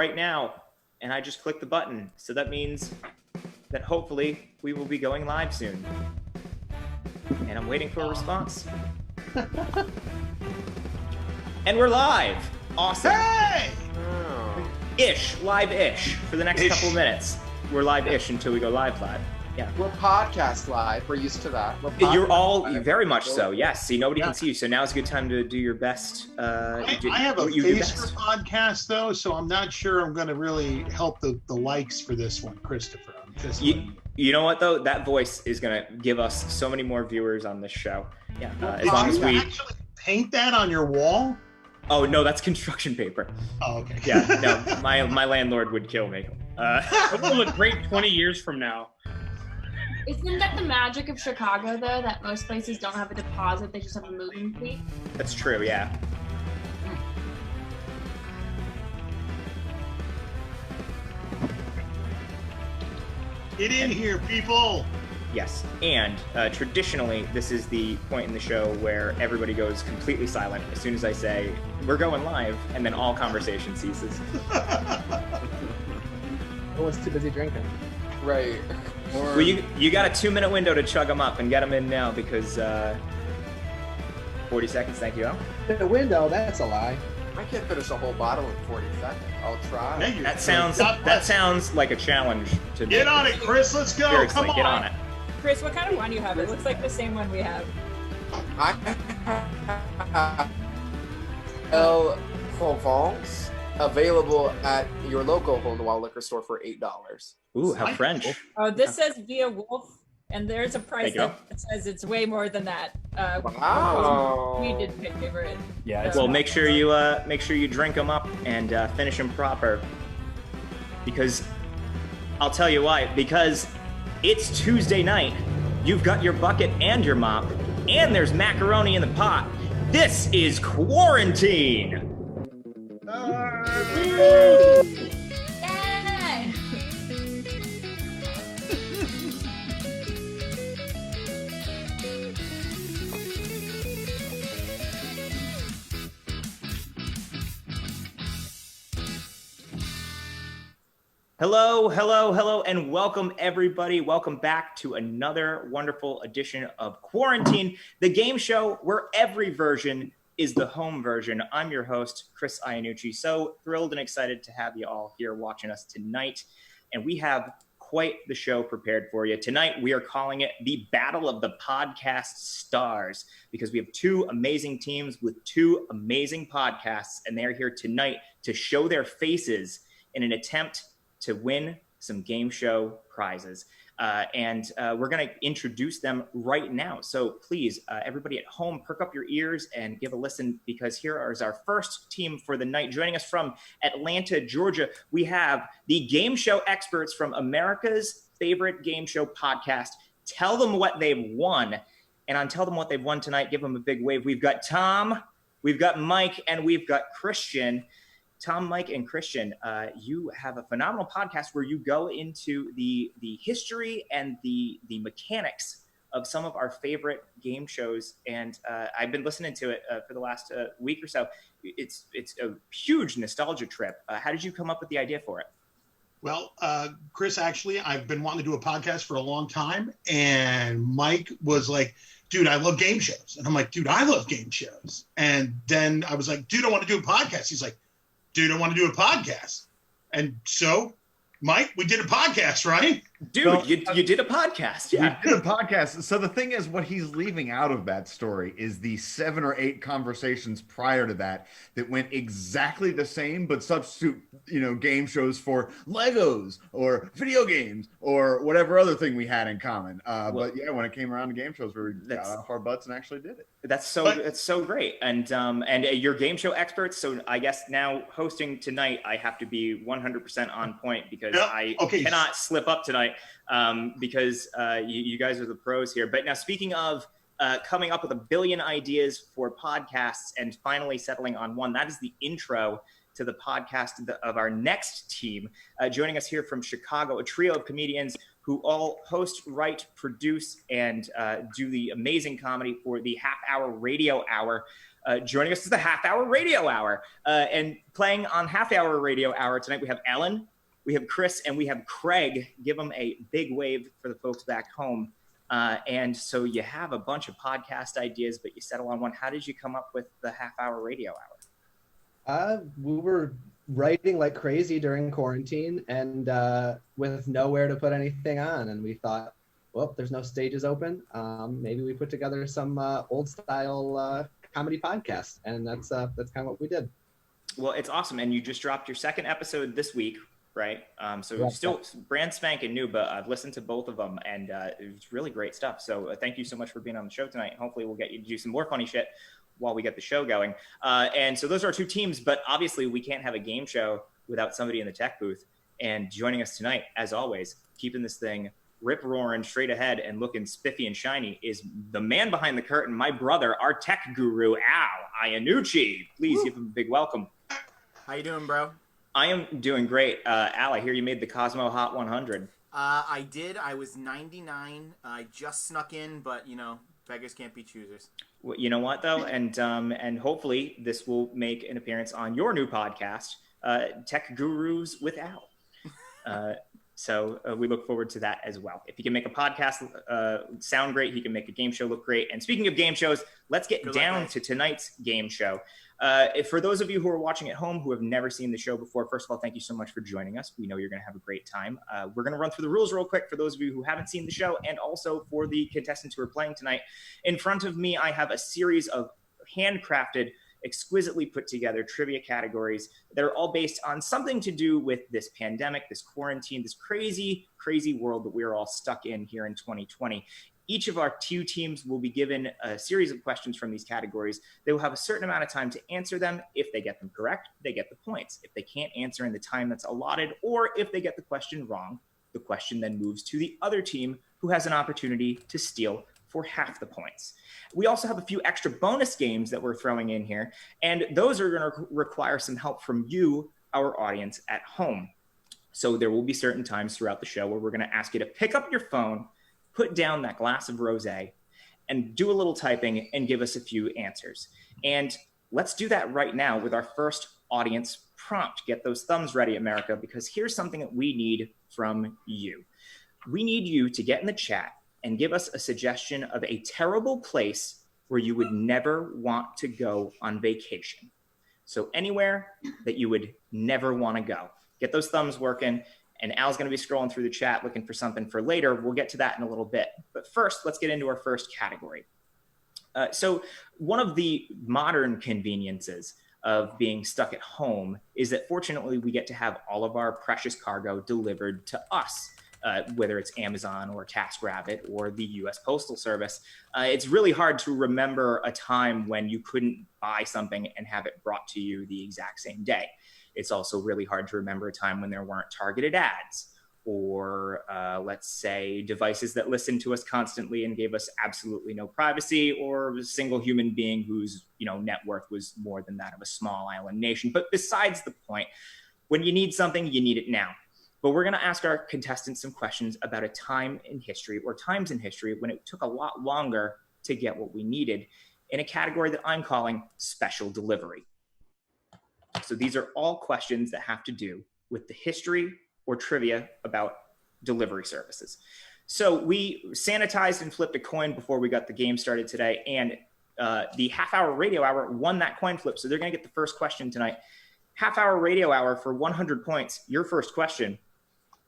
right now, and I just click the button. So that means that hopefully we will be going live soon. And I'm waiting for a response. And we're live. Awesome. Hey! Live-ish for the next couple of minutes. We're live-ish until we go live. Yeah. We're podcast live. We're used to that. You're all very much so. Yes. See, nobody can see you, so now's a good time to do your best. I have a face for podcast though, so I'm not sure I'm going to really help the likes for this one, Christopher. You know what though? That voice is going to give us so many more viewers on this show. Yeah. As long as we actually paint that on your wall. Oh no, that's construction paper. Oh, okay. Yeah. No, my landlord would kill me. It will look great 20 years from now. Isn't that the magic of Chicago, though, that most places don't have a deposit, they just have a moving fee? That's true, yeah. Get in here, people! Yes, and traditionally, this is the point in the show where everybody goes completely silent as soon as I say, we're going live, and then all conversation ceases. No one's too busy drinking. Right. Well, you got a 2-minute window to chug them up and get them in now because 40 seconds, thank you, Al. The window, that's a lie. I can't finish a whole bottle in 40 seconds. I'll try. That sounds like a challenge to me. Get on it, Chris. Let's go. Seriously, come on. Get on it. Chris, what kind of wine do you have? It looks like the same one we have. I have El Provence available at your local Hole in the Wall liquor store for $8. Ooh, how French. Oh, this says Via Wolf, and there's a price that says it's way more than that. Wow. We did pick favorite. Yeah. Well, make sure you drink them up and finish them proper. Because I'll tell you why. Because it's Tuesday night. You've got your bucket and your mop, and there's macaroni in the pot. This is Quarantine. Yay! Hello, and welcome everybody. Welcome back to another wonderful edition of Quarantine, the game show where every version is the home version. I'm your host, Chris Iannucci. So thrilled and excited to have you all here watching us tonight. And we have quite the show prepared for you. Tonight, we are calling it the Battle of the Podcast Stars because we have two amazing teams with two amazing podcasts, and they're here tonight to show their faces in an attempt to win some game show prizes. And we're going to introduce them right now. So please, everybody at home, perk up your ears and give a listen because here is our first team for the night. Joining us from Atlanta, Georgia, we have the game show experts from America's favorite game show podcast. Tell them what they've won. And on Tell Them What They've Won tonight, give them a big wave. We've got Tom, we've got Mike, and we've got Christian. Tom, Mike, and Christian, you have a phenomenal podcast where you go into the history and the mechanics of some of our favorite game shows. And I've been listening to it for the last week or so. It's a huge nostalgia trip. How did you come up with the idea for it? Well, Chris, actually, I've been wanting to do a podcast for a long time. And Mike was like, dude, I love game shows. And I'm like, dude, I love game shows. And then I was like, dude, I want to do a podcast. He's like, dude, I want to do a podcast. And so, Mike, we did a podcast, right? Dude, well, you did a podcast. Yeah. We did a podcast. So the thing is, what he's leaving out of that story is the 7 or 8 conversations prior to that went exactly the same, but substitute, game shows for Legos or video games or whatever other thing we had in common. But yeah, when it came around to game shows, we got off our butts and actually did it. That's so great. And you're game show experts. So I guess now hosting tonight, I have to be 100% on point because I cannot slip up tonight. Because you guys are the pros here. But now speaking of coming up with a billion ideas for podcasts and finally settling on one, that is the intro to the podcast of our next team. Joining us here from Chicago, a trio of comedians who all host, write, produce, and do the amazing comedy for the Half Hour Radio Hour. Joining us is the Half Hour Radio Hour. And playing on Half Hour Radio Hour tonight, we have Ellen, we have Chris, and we have Craig. Give them a big wave for the folks back home. And so you have a bunch of podcast ideas, but you settle on one. How did you come up with the Half Hour Radio Hour? We were writing like crazy during quarantine and with nowhere to put anything on. And we thought, well, there's no stages open. Maybe we put together some old style comedy podcast. And that's kind of what we did. Well, it's awesome. And you just dropped your second episode this week, right? So Yeah. Still brand spanking new, but I've listened to both of them and it's really great stuff. So thank you so much for being on the show tonight. Hopefully we'll get you to do some more funny shit while we get the show going. And so those are our two teams, but obviously we can't have a game show without somebody in the tech booth. And joining us tonight, as always, keeping this thing rip roaring straight ahead and looking spiffy and shiny is the man behind the curtain, my brother, our tech guru, Al Iannucci. Please give him a big welcome. How you doing, bro? I am doing great. Al, I hear you made the Cosmo Hot 100. I did. I was 99. I just snuck in, but, beggars can't be choosers. Well, you know what, though? And hopefully this will make an appearance on your new podcast, Tech Gurus with Al. So we look forward to that as well. If he can make a podcast sound great, he can make a game show look great. And speaking of game shows, let's get down to tonight's game show. For those of you who are watching at home who have never seen the show before, first of all, thank you so much for joining us. We know you're going to have a great time. We're going to run through the rules real quick for those of you who haven't seen the show and also for the contestants who are playing tonight. In front of me, I have a series of handcrafted, exquisitely put together trivia categories that are all based on something to do with this pandemic, this quarantine, this crazy, crazy world that we're all stuck in here in 2020. Each of our two teams will be given a series of questions from these categories. They will have a certain amount of time to answer them. If they get them correct, they get the points. If they can't answer in the time that's allotted, or if they get the question wrong, the question then moves to the other team who has an opportunity to steal for half the points. We also have a few extra bonus games that we're throwing in here, and those are going to require some help from you, our audience at home. So there will be certain times throughout the show where we're going to ask you to pick up your phone, put down that glass of rosé, and do a little typing and give us a few answers. And let's do that right now with our first audience prompt. Get those thumbs ready, America, because here's something that we need from you. We need you to get in the chat and give us a suggestion of a terrible place where you would never want to go on vacation. So anywhere that you would never want to go. Get those thumbs working, and Al's going to be scrolling through the chat looking for something for later. We'll get to that in a little bit. But first, let's get into our first category. So one of the modern conveniences of being stuck at home is that fortunately we get to have all of our precious cargo delivered to us. Whether it's Amazon or TaskRabbit or the US Postal Service. It's really hard to remember a time when you couldn't buy something and have it brought to you the exact same day. It's also really hard to remember a time when there weren't targeted ads or let's say devices that listened to us constantly and gave us absolutely no privacy, or a single human being whose net worth was more than that of a small island nation. But besides the point, when you need something, you need it now. But we're going to ask our contestants some questions about a time in history or times in history when it took a lot longer to get what we needed in a category that I'm calling special delivery. So these are all questions that have to do with the history or trivia about delivery services. So we sanitized and flipped a coin before we got the game started today, and the Half Hour Radio Hour won that coin flip. So they're going to get the first question tonight. Half Hour Radio Hour for 100 points. Your first question.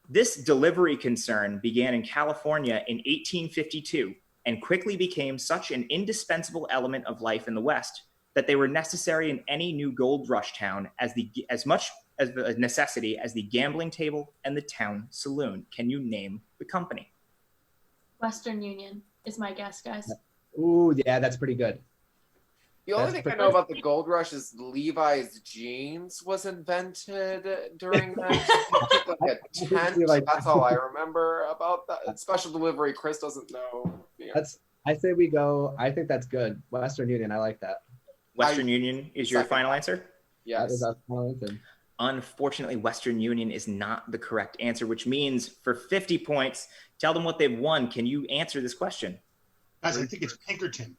This delivery concern began in California in 1852 and quickly became such an indispensable element of life in the West that they were necessary in any new gold rush town as much as a necessity as the gambling table and the town saloon. Can you name the company? Western Union is my guess, guys. Ooh, yeah, that's pretty good. The only That's thing I know about the gold rush is Levi's jeans was invented during that. Like a tent. That's all I remember about that. Special delivery, Chris doesn't know. Yeah. I think that's good. Western Union, I like that. Western Union is your final answer? Yes. That is our final answer. Unfortunately, Western Union is not the correct answer, which means for 50 points, tell them what they've won. Can you answer this question? Guys, I think it's Pinkerton.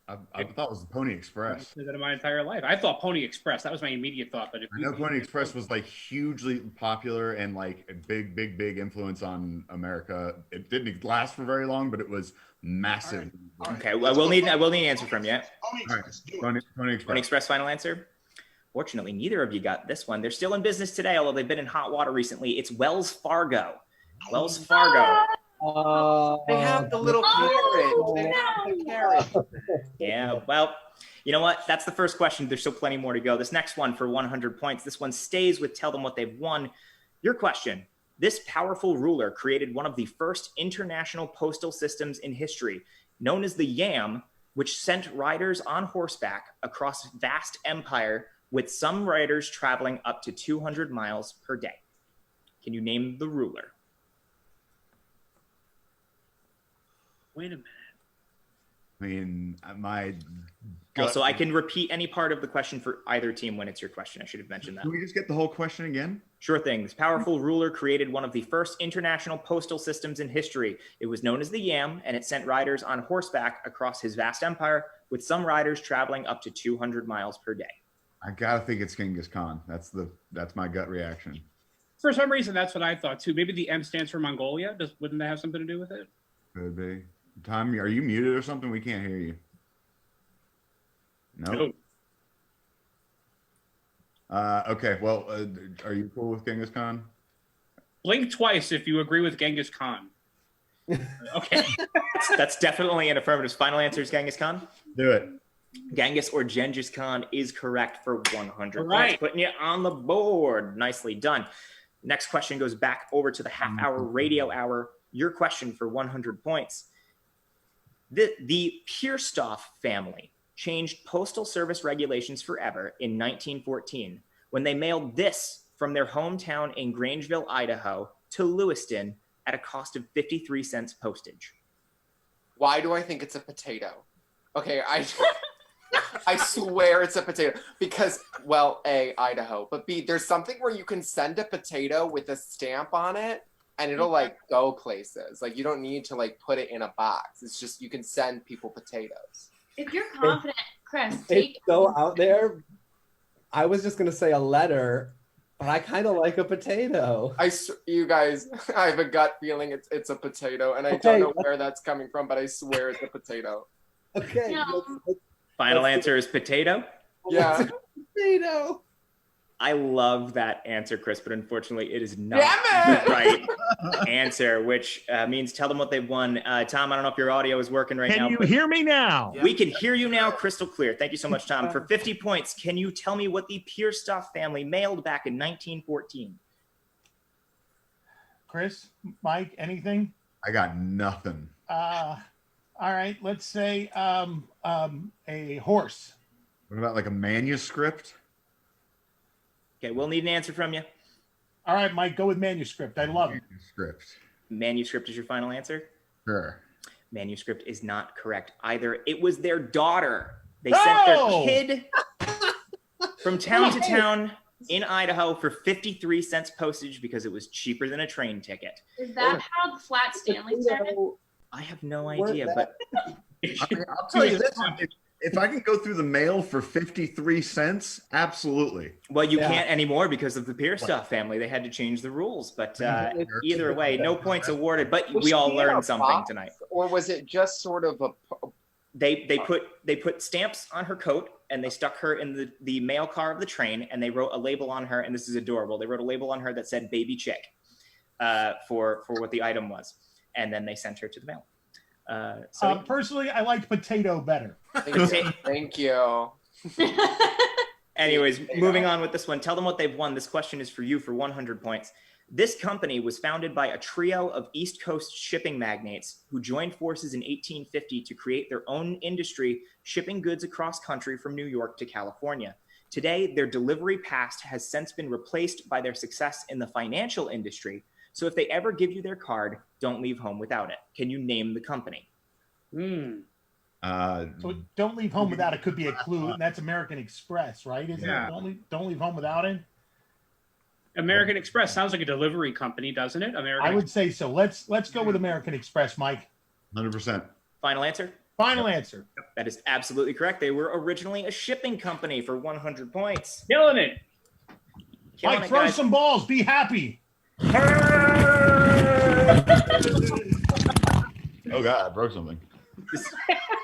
I thought it was the Pony Express. I've said that in my entire life. I thought Pony Express. That was my immediate thought. But if I know Pony Express was like hugely popular and like a big influence on America. It didn't last for very long, but it was massive. All right. Okay, well, I will need an answer from you. Pony Express, do it. Pony Pony Express. Express final answer? Fortunately, neither of you got this one. They're still in business today, although they've been in hot water recently. It's Wells Fargo. Wells Fargo. They have the little carriage. They have the carriage. Yeah, well, you know what? That's the first question. There's still plenty more to go. This next one for 100 points. This one stays with Tell Them What They've Won. Your question. This powerful ruler created one of the first international postal systems in history, known as the YAM, which sent riders on horseback across vast empire, with some riders traveling up to 200 miles per day. Can you name the ruler? Wait a minute. I mean, my. Also, I can repeat any part of the question for either team when it's your question. I should have mentioned that. Can we just get the whole question again? Sure thing. This powerful ruler created one of the first international postal systems in history. It was known as the YAM, and it sent riders on horseback across his vast empire, with some riders traveling up to 200 miles per day. I gotta think it's Genghis Khan. That's my gut reaction. For some reason, that's what I thought too. Maybe the M stands for Mongolia. Wouldn't that have something to do with it? Could be. Tom, are you muted or something? We can't hear you. No. Okay. Well, are you cool with Genghis Khan? Blink twice if you agree with Genghis Khan. Okay. That's definitely an affirmative. Final answer is Genghis Khan. Do it. Genghis or Genghis Khan is correct for 100 Right. points, putting you on the board. Nicely done. Next question goes back over to the half-hour radio hour. Your question for 100 points. The Pierstoff family changed postal service regulations forever in 1914 when they mailed this from their hometown in Grangeville, Idaho, to Lewiston at a cost of 53 cents postage. Why do I think it's a potato? Okay, I swear it's a potato because, well, A, Idaho, but B, there's something where you can send a potato with a stamp on it and it'll like go places. Like you don't need to like put it in a box. It's just you can send people potatoes. If you're confident, Chris, It's take so out there. I was just gonna say a letter, but I kind of like a potato. You guys, I have a gut feeling it's a potato, and I Okay, don't know where that's coming from, but I swear it's a potato. Okay. No. Final answer is potato. Yeah. Potato. I love that answer, Chris, but unfortunately it is not Damn it! the right answer, which means tell them what they've won. Tom, I don't know if your audio is working right now. Can you but hear me now? we can hear you now crystal clear. Thank you so much, Tom. For 50 points, can you tell me what the Pierstoff family mailed back in 1914? Chris, Mike, anything? I got nothing. All right, let's say a horse. What about like a manuscript? Okay, we'll need an answer from you. All right, Mike, go with manuscript. I love it. Manuscript. Manuscript is your final answer? Sure. Manuscript is not correct either. It was their daughter. They sent their kid from town to town in Idaho for 53 cents postage because it was cheaper than a train ticket. Is that how the Flat Stanley started? I have no idea, but I'll tell you this. If I can go through the mail for 53 cents, absolutely. well, you can't anymore because of the Pierstoff family. They had to change the rules. But either way, no points awarded. But Was we all she in a learned something box, tonight. Or was it just sort of a? They put stamps on her coat and they stuck her in the mail car of the train and they wrote a label on her, and this is adorable. They wrote a label on her that said "baby chick" for what the item was, and then they sent her to the mail. Personally, I like potato better. Thank you. Anyways, moving on with this one. Tell them what they've won. This question is for you for 100 points. This company was founded by a trio of East Coast shipping magnates who joined forces in 1850 to create their own industry, shipping goods across country from New York to California. Today, their delivery past has since been replaced by their success in the financial industry. So if they ever give you their card, don't leave home without it. Can you name the company? So don't leave home without it could be a clue, and that's American Express, right? Isn't Yeah. it? Don't leave home without it. American Express sounds like a delivery company, doesn't it? I would say so. Let's go with American Express, Mike. 100%. Final answer? Final answer. That is absolutely correct. They were originally a shipping company for 100 points. Killing it. Killing Mike, it, throw guys. some balls. Be happy. Oh God, I broke something.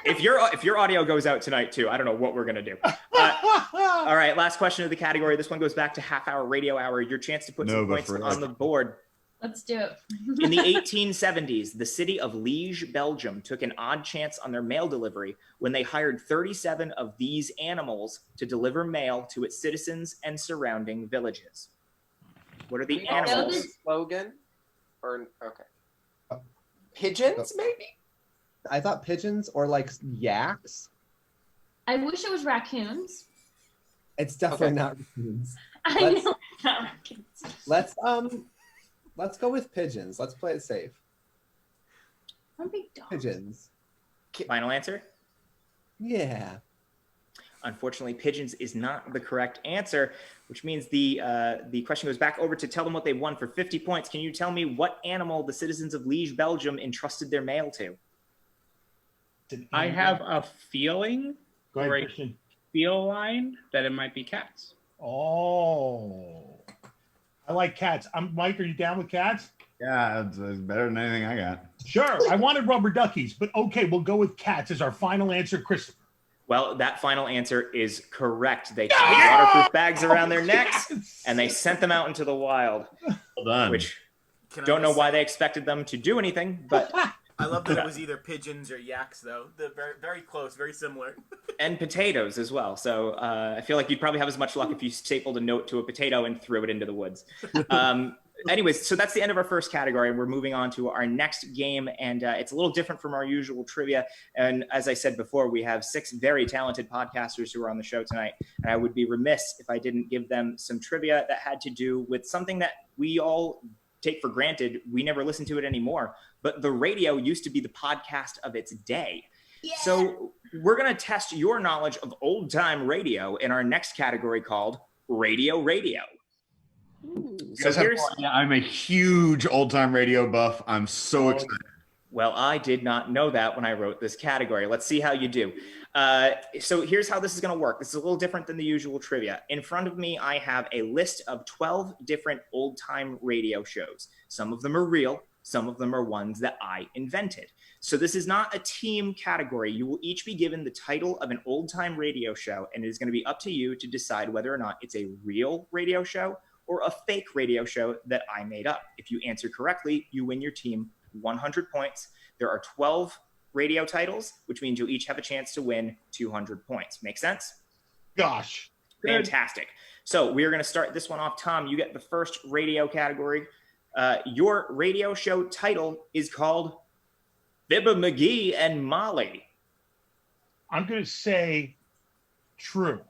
If your audio goes out tonight too, I don't know what we're gonna do. All right, last question of the category. This one goes back to half hour radio hour. Your chance to put some points on the board. Let's do it. In the 1870s, the city of Liege, Belgium, took an odd chance on their mail delivery when they hired 37 of these animals to deliver mail to its citizens and surrounding villages. What are the animals? Slogan? Or okay. Pigeons, maybe? I thought pigeons or like yaks. I wish it was raccoons. It's definitely not raccoons. I know it's not raccoons. Let's go with pigeons. Let's play it safe. What big dogs? Pigeons. Final answer? Yeah. Unfortunately, pigeons is not the correct answer, which means the question goes back over to tell them what they won for 50 points. Can you tell me what animal the citizens of Liege, Belgium entrusted their mail to? I have a feeling, Go ahead, or a Christian. feel line, that it might be cats. Oh. I like cats. Mike, are you down with cats? Yeah, it's better than anything I got. Sure. I wanted rubber duckies, but okay, we'll go with cats as our final answer, Christopher. Well, that final answer is correct. They tied waterproof bags around their necks and they sent them out into the wild. Well done. Which Can I don't know just- why they expected them to do anything, but I love that it was either pigeons or yaks, though. They're very, very close, very similar. and potatoes as well. So I feel like you'd probably have as much luck if you stapled a note to a potato and threw it into the woods. Anyways, so that's the end of our first category. We're moving on to our next game, and it's a little different from our usual trivia. And as I said before, we have 6 very talented podcasters who are on the show tonight, and I would be remiss if I didn't give them some trivia that had to do with something that we all take for granted. We never listen to it anymore, but the radio used to be the podcast of its day. Yeah. So we're going to test your knowledge of old time radio in our next category called Radio Radio. So here's, I'm a huge old time radio buff. I'm so excited. well, I did not know that when I wrote this category. Let's see how you do. So here's how this is going to work. This is a little different than the usual trivia. In front of me, I have a list of 12 different old time radio shows. Some of them are real. Some of them are ones that I invented. So this is not a team category. You will each be given the title of an old time radio show, and it is going to be up to you to decide whether or not it's a real radio show or a fake radio show that I made up. If you answer correctly, you win your team 100 points. There are 12 radio titles, which means you'll each have a chance to win 200 points. Make sense? Gosh. Fantastic. So we are going to start this one off. Tom, you get the first radio category. Your radio show title is called Fibber McGee and Molly. I'm going to say true.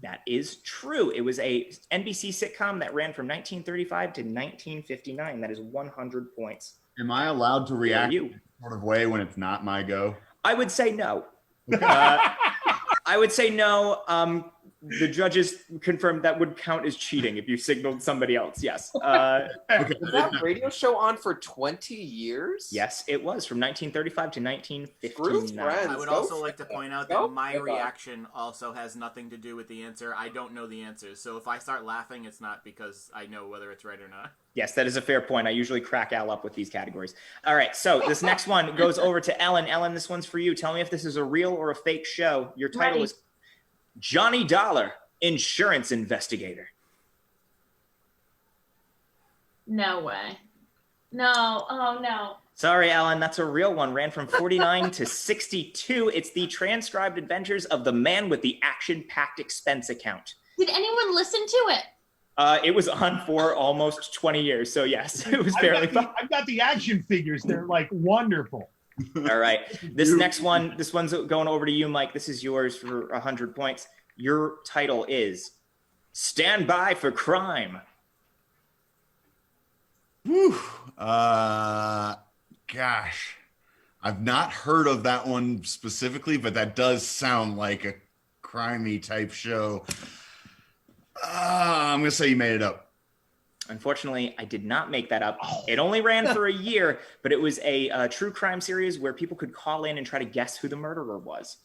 That is true. It was a NBC sitcom that ran from 1935 to 1959. That is 100 points. Am I allowed to react you. in a sort of way when it's not my go? I would say no. I would say no. The judges confirmed that would count as cheating if you signaled somebody else. Yes. Was that radio show on for 20 years? Yes, it was from 1935 to 1959. I would also like to point out that my reaction also has nothing to do with the answer. I don't know the answers. So if I start laughing, it's not because I know whether it's right or not. Yes, that is a fair point. I usually crack Al up with these categories. All right, so this next one goes over to Ellen. Ellen, this one's for you. Tell me if this is a real or a fake show. Your title is Johnny Dollar, Insurance Investigator. No way. No. Oh, no. Sorry, Alan, that's a real one. Ran from 49 to 62. It's the transcribed adventures of the man with the action-packed expense account. Did anyone listen to it? It was on for almost 20 years, so yes, it was fairly fun. I've got the action figures. They're like wonderful. All right, this next one, this one's going over to you, Mike. This is yours for 100 points. Your title is Stand By for Crime. Whew. Gosh, I've not heard of that one specifically, but that does sound like a crimey type show. I'm gonna say you made it up. Unfortunately, I did not make that up. It only ran for a year, but it was a true crime series where people could call in and try to guess who the murderer was.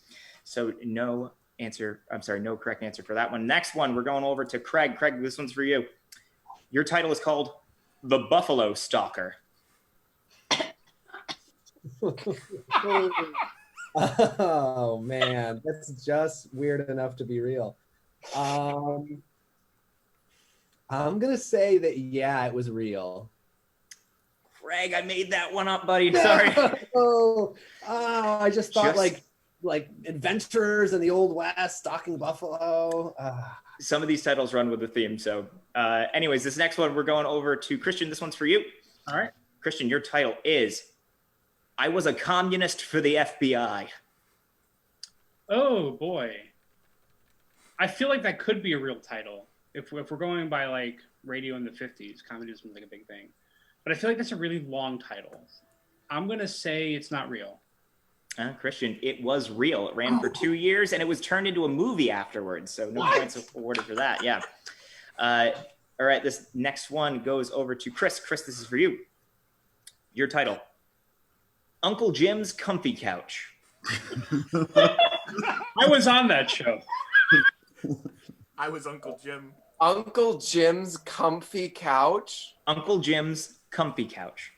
So no correct answer for that one. Next one, we're going over to Craig. Craig, this one's for you. Your title is called The Buffalo Stalker. Oh man, that's just weird enough to be real. I'm gonna say that it was real. Craig, I made that one up, buddy. Sorry. I just thought like adventurers in the Old West stalking buffalo. Some of these titles run with the theme. So anyways, this next one, we're going over to Christian. This one's for you. All right. Christian, your title is I Was a Communist for the FBI. Oh boy. I feel like that could be a real title. If we're going by like radio in the 50s, communism was like a big thing. But I feel like that's a really long title. I'm going to say it's not real. Christian, it was real. It ran for 2 years and it was turned into a movie afterwards. So no points awarded for that. Yeah. All right. This next one goes over to Chris. Chris, this is for you. Your title, Uncle Jim's Comfy Couch. I was on that show. I was Uncle Jim. Uncle Jim's Comfy Couch? Uncle Jim's Comfy Couch.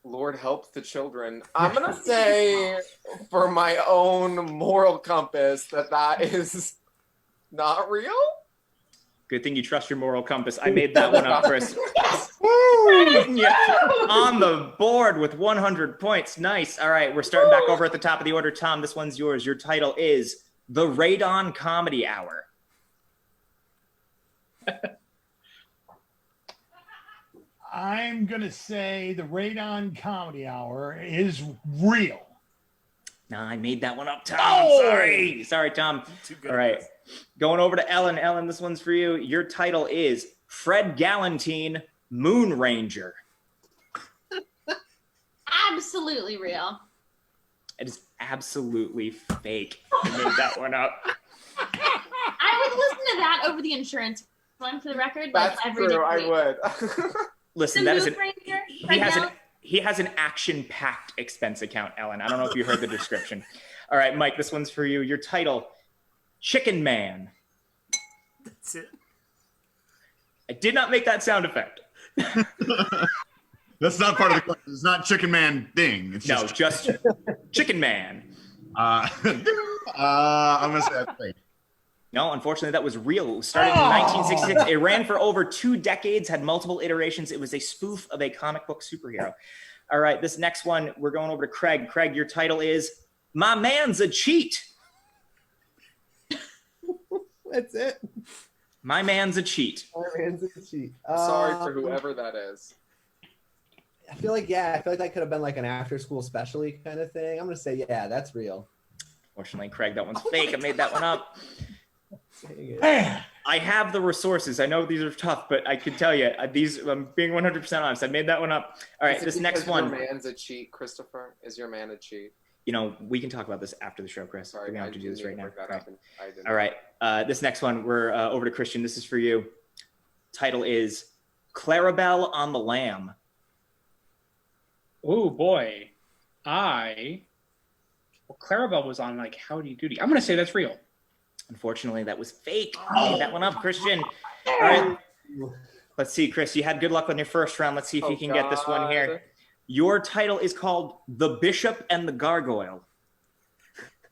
Lord help the children. I'm going to say, for my own moral compass, that is not real? Good thing you trust your moral compass. I made that one up, Chris. Yeah, on the board with 100 points. Nice. All right, we're starting back over at the top of the order. Tom, this one's yours. Your title is The Radon Comedy Hour. I'm gonna say the Radon Comedy Hour is real. No, I made that one up, Tom. Sorry, Tom. All right, going over to Ellen. Ellen, this one's for you. Your title is Fred Galantine, Moon Ranger. Absolutely real. It is absolutely fake. I made that one up. I would listen to that over the insurance one, for the record. That's like every true, day. I would. Listen, The that is Moon Ranger, he has an action-packed expense account, Ellen. I don't know if you heard the description. All right, Mike, this one's for you. Your title, Chicken Man. That's it. I did not make that sound effect. That's not part of the question. It's not Chicken Man thing. It's just Chicken Man. I'm gonna say that's fake. No, unfortunately, that was real. It was started in 1966. It ran for over 2 decades, had multiple iterations. It was a spoof of a comic book superhero. All right, this next one, we're going over to Craig. Craig, your title is My Man's a Cheat. That's it. My Man's a Cheat. My man's a cheat. Sorry for whoever that is. I feel like that could have been like an after-school specialty kind of thing. I'm gonna say that's real. Fortunately, Craig, that one's fake. I made that one up. Man. I have the resources. I know these are tough, but I can tell you, I'm being 100% honest. I made that one up. All right, this next one. Your man's a cheat, Christopher? Is your man a cheat? You know, we can talk about this after the show, Chris. Sorry, we don't have to do this right now. Right. Didn't. All right, this next one, we're over to Christian. This is for you. Title is Clarabelle on the Lam. Oh boy. Clarabelle was on like Howdy Doody. I'm going to say that's real. Unfortunately, that was fake. I made that one up, Christian. All right. Let's see, Chris, you had good luck on your first round. Let's see if you can get this one here. Your title is called The Bishop and the Gargoyle.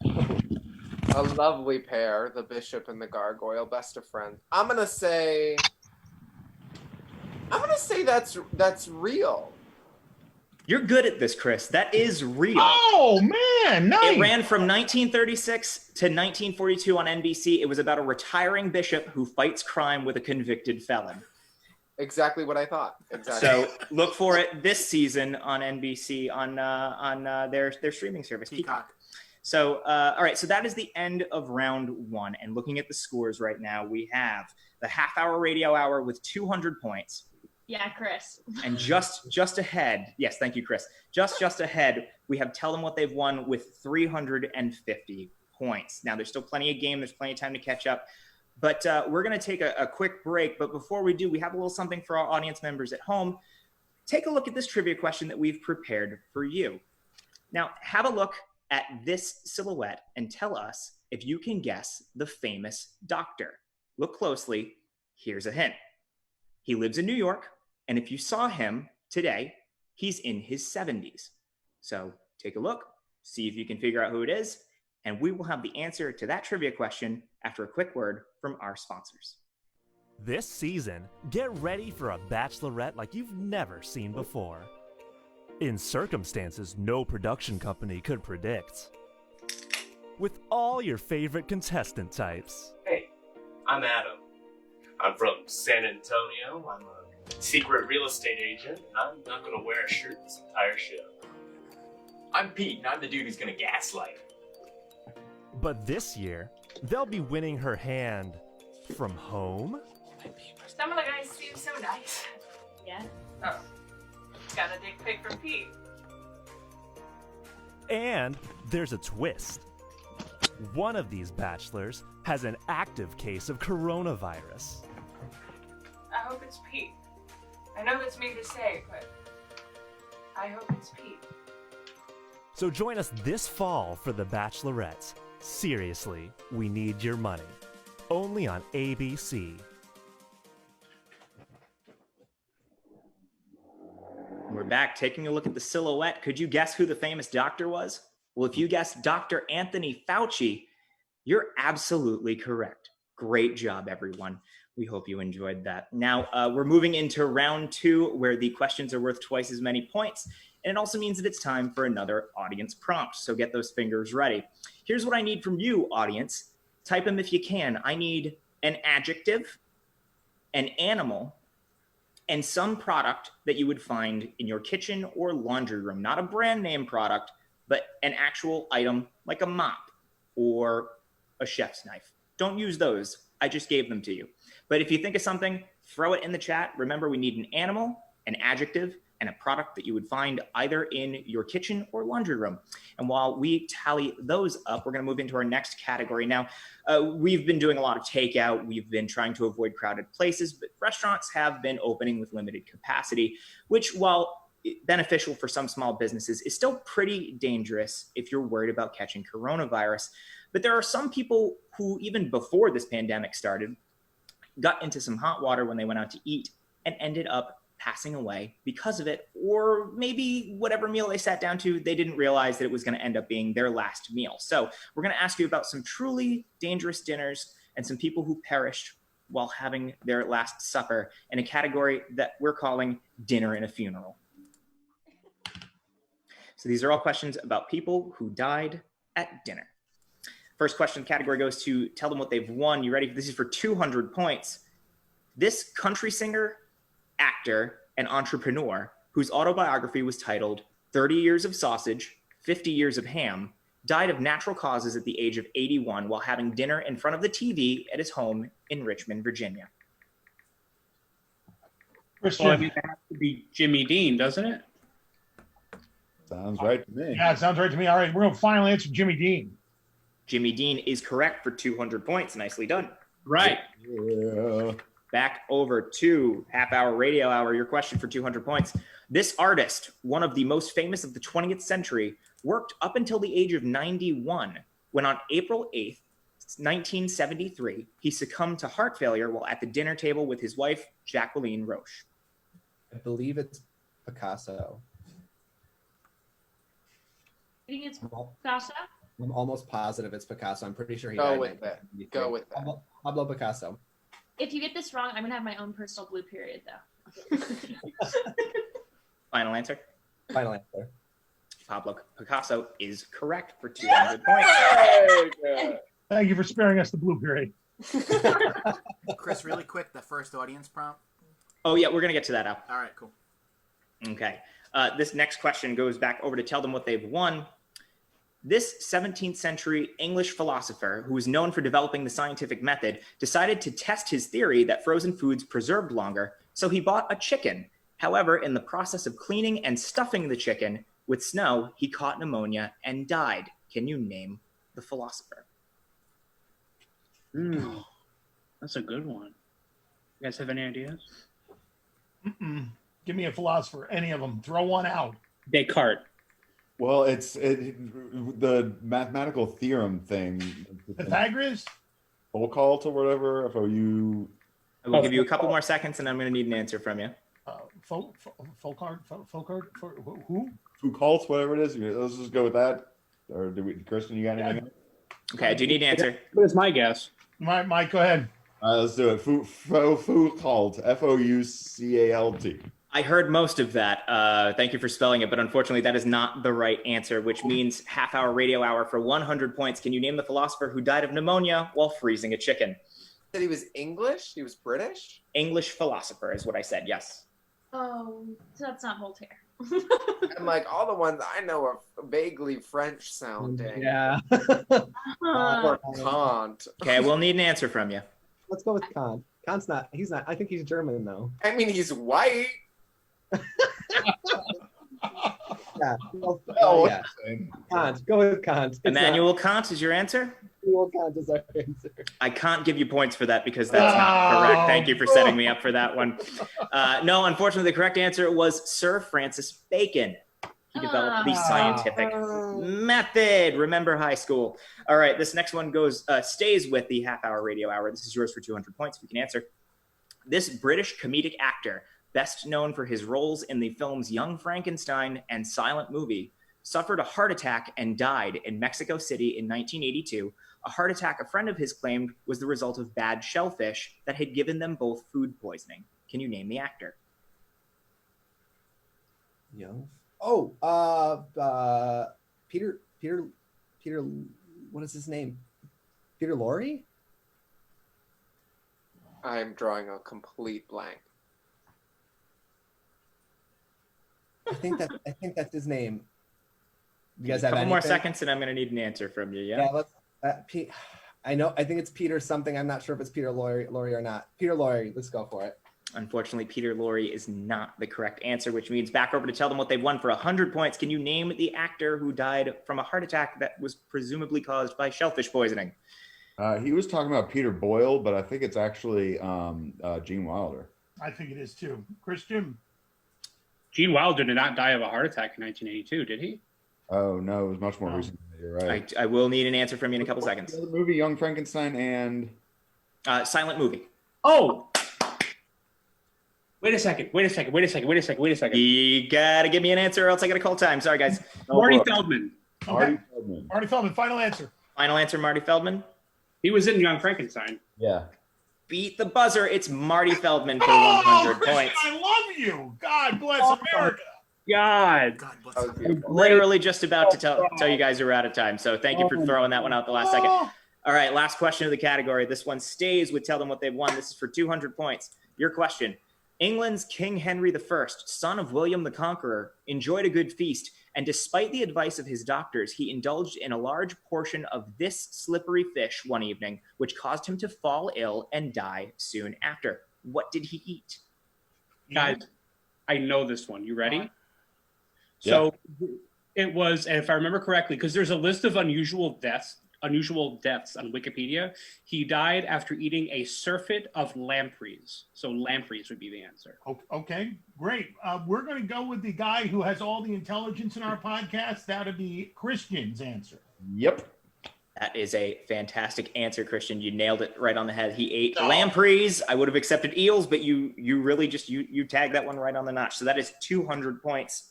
A lovely pair, the Bishop and the Gargoyle, best of friends. I'm gonna say that's real. You're good at this, Chris. That is real. Oh man, nice. It ran from 1936 to 1942 on NBC. It was about a retiring bishop who fights crime with a convicted felon. Exactly what I thought. Exactly. So look for it this season on NBC on their streaming service, Peacock. So all right, so that is the end of round 1. And looking at the scores right now, we have the half-hour radio hour with 200 points. Yeah, Chris. And just ahead, yes, thank you, Chris. Just ahead, we have Tell Them What They've Won with 350 points. Now, there's still plenty of game. There's plenty of time to catch up. But we're going to take a quick break. But before we do, we have a little something for our audience members at home. Take a look at this trivia question that we've prepared for you. Now, have a look at this silhouette and tell us if you can guess the famous doctor. Look closely. Here's a hint. He lives in New York, and if you saw him today, he's in his 70s. So take a look, see if you can figure out who it is, and we will have the answer to that trivia question after a quick word from our sponsors. This season, get ready for a bachelorette like you've never seen before. In circumstances no production company could predict. With all your favorite contestant types. Hey, I'm Adam. I'm from San Antonio. I'm a secret real estate agent, and I'm not going to wear a shirt this entire show. I'm Pete, and I'm the dude who's going to gaslight. But this year, they'll be winning her hand from home. Some of the guys seem so nice. Yeah. Oh. Got a dick pic from Pete. And there's a twist. One of these bachelors has an active case of coronavirus. I hope it's Pete. I know that's mean to say, but I hope it's Pete. So join us this fall for The Bachelorettes. Seriously, we need your money. Only on ABC. We're back taking a look at the silhouette. Could you guess who the famous doctor was? Well, if you guessed Dr. Anthony Fauci, you're absolutely correct. Great job, everyone. We hope you enjoyed that. Now, we're moving into round 2, where the questions are worth twice as many points. And it also means that it's time for another audience prompt. So get those fingers ready. Here's what I need from you, audience. Type them if you can. I need an adjective, an animal, and some product that you would find in your kitchen or laundry room. Not a brand name product, but an actual item like a mop or a chef's knife. Don't use those. I just gave them to you. But if you think of something, throw it in the chat. Remember, we need an animal, an adjective, and a product that you would find either in your kitchen or laundry room. And while we tally those up, we're going to move into our next category. Now, we've been doing a lot of takeout. We've been trying to avoid crowded places, but restaurants have been opening with limited capacity, which, while beneficial for some small businesses, is still pretty dangerous if you're worried about catching coronavirus. But there are some people who, even before this pandemic started, got into some hot water when they went out to eat and ended up passing away because of it, or maybe whatever meal they sat down to, they didn't realize that it was going to end up being their last meal. So we're going to ask you about some truly dangerous dinners and some people who perished while having their last supper in a category that we're calling dinner in a funeral. So these are all questions about people who died at dinner. First question category goes to tell them what they've won. You ready? This is for 200 points. This country singer, actor, and entrepreneur, whose autobiography was titled 30 Years of Sausage, 50 Years of Ham, died of natural causes at the age of 81 while having dinner in front of the TV at his home in Richmond, Virginia. Well, I mean, that has to be Jimmy Dean, doesn't it? Sounds right to me. Yeah, it sounds right to me. All right, we're going to finally answer Jimmy Dean. Jimmy Dean is correct for 200 points. Nicely done. Right. Yeah. Back over to Half Hour Radio Hour. Your question for 200 points. This artist, one of the most famous of the 20th century, worked up until the age of 91 when on April 8th, 1973, he succumbed to heart failure while at the dinner table with his wife, Jacqueline Roche. I believe it's Picasso. I think it's Picasso. I'm almost positive it's Picasso. I'm pretty sure he Go died in with that. 1973. Go with that. Pablo Picasso. If you get this wrong, I'm gonna have my own personal blue period, though. Final answer? Final answer. Pablo Picasso is correct for 200 points. Thank you for sparing us the blue period. Chris, really quick, the first audience prompt. Oh, yeah, we're going to get to that now. All right, cool. Okay. This next question goes back over to tell them what they've won. This 17th century English philosopher, who was known for developing the scientific method, decided to test his theory that frozen foods preserved longer, so he bought a chicken. However, in the process of cleaning and stuffing the chicken with snow, he caught pneumonia and died. Can you name the philosopher? That's a good one. You guys have any ideas? Give me a philosopher, any of them. Throw one out. Descartes. Well, it's the mathematical theorem thing. Pythagoras? Foucault or whatever. F-O-U. I will give you a couple more seconds, and I'm going to need an answer from you. Foucault? Who? Foucault, whatever it is. Let's just go with that. Or Kristen, you got anything? Okay, I do need an answer. What is my guess? Mike, go ahead. All right, let's do it. Foucault. F-O-U-C-A-L-T. I heard most of that. Thank you for spelling it, but unfortunately, that is not the right answer, which means half-hour radio hour for 100 points. Can you name the philosopher who died of pneumonia while freezing a chicken? Said he was English? He was British? English philosopher is what I said, yes. Oh, so that's not Voltaire. And like all the ones I know are vaguely French sounding. Yeah. Or Kant. Okay, we'll need an answer from you. Let's go with Kant. Kant's not. He's not. I think he's German though. I mean, he's white. Yeah. Oh, Kant. Go with Kant. Immanuel Kant is your answer? Immanuel Kant is our answer. I can't give you points for that because that's not correct. Thank you for setting me up for that one. No, unfortunately, the correct answer was Sir Francis Bacon. He developed the scientific method. Remember high school. All right, this next one stays with the half-hour radio hour. This is yours for 200 points if you can answer. This British comedic actor, best known for his roles in the films Young Frankenstein and Silent Movie, suffered a heart attack and died in Mexico City in 1982. A heart attack a friend of his claimed was the result of bad shellfish that had given them both food poisoning. Can you name the actor? Young. Oh, Peter. What is his name? Peter Lorre? I'm drawing a complete blank. I think that's his name. You guys have a couple more anything? seconds, and I'm going to need an answer from you. Yeah. Yeah. Let's. I know. I think it's Peter something. I'm not sure if it's Peter Lorre or not. Peter Lorre. Let's go for it. Unfortunately, Peter Lorre is not the correct answer, which means back over to tell them what they've won for 100 points. Can you name the actor who died from a heart attack that was presumably caused by shellfish poisoning? He was talking about Peter Boyle, but I think it's actually Gene Wilder. I think it is too. Christian? Gene Wilder did not die of a heart attack in 1982, did he? Oh, no, it was much more recent. You're right. I will need an answer from you in a couple seconds. The movie Young Frankenstein and... Silent Movie. Oh! Wait a second. You gotta give me an answer or else I gotta call time. Sorry, guys. Marty Feldman. Okay. Marty Feldman, final answer. Final answer, Marty Feldman? He was in Young Frankenstein. Yeah. Beat the buzzer. It's Marty Feldman for 100 points. I love you. God bless America. God. Literally just about to tell you guys we're out of time. So thank you for throwing that one out the last second. All right, last question of the category. This one stays with Tell Them What They've Won. This is for 200 points. Your question. England's King Henry I, son of William the Conqueror, enjoyed a good feast, and despite the advice of his doctors, he indulged in a large portion of this slippery fish one evening, which caused him to fall ill and die soon after. What did he eat? Guys, I know this one. You ready? So it was, and if I remember correctly, because there's a list of unusual deaths on Wikipedia. He died after eating a surfeit of lampreys. So lampreys would be the answer. Okay, great. We're going to go with the guy who has all the intelligence in our podcast. That would be Christian's answer. Yep. That is a fantastic answer, Christian. You nailed it right on the head. He ate lampreys. I would have accepted eels, but you really just you tagged that one right on the notch. So that is 200 points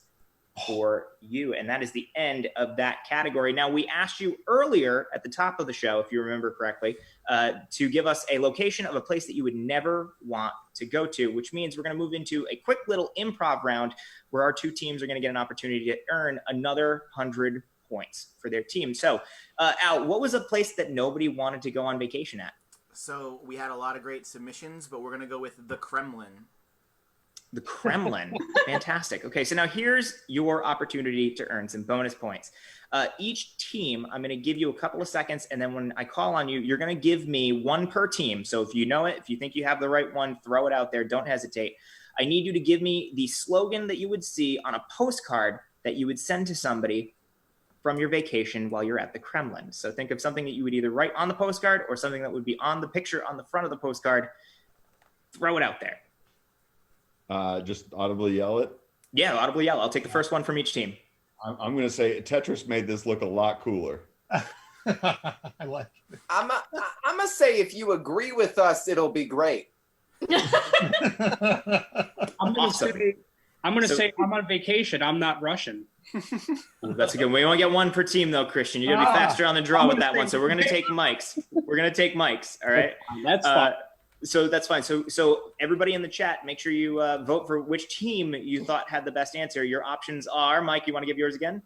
for you, and that is the end of that category. Now, we asked you earlier at the top of the show, if you remember correctly, to give us a location of a place that you would never want to go to, which means we're going to move into a quick little improv round where our two teams are going to get an opportunity to earn another 100 points for their team. So, Al, what was a place that nobody wanted to go on vacation at? So we had a lot of great submissions, but we're going to go with the Kremlin. The Kremlin. Fantastic. Okay, so now here's your opportunity to earn some bonus points. Each team, I'm going to give you a couple of seconds, and then when I call on you, you're going to give me one per team. So if you know it, if you think you have the right one, throw it out there. Don't hesitate. I need you to give me the slogan that you would see on a postcard that you would send to somebody from your vacation while you're at the Kremlin. So think of something that you would either write on the postcard or something that would be on the picture on the front of the postcard. Throw it out there. Just audibly yell it. Yeah, audibly yell. I'll take the first one from each team. I'm going to say Tetris made this look a lot cooler. I like it. I'm gonna say if you agree with us, it'll be great. I'm gonna say I'm on vacation. I'm not Russian. Ooh, that's a good one. We only get one per team though, Christian. You're gonna be faster on the draw with that one. So we're gonna take Mike's. We're gonna take Mike's. All right. That's fine. So that's fine. So everybody in the chat, make sure you vote for which team you thought had the best answer. Your options are, Mike, you want to give yours again?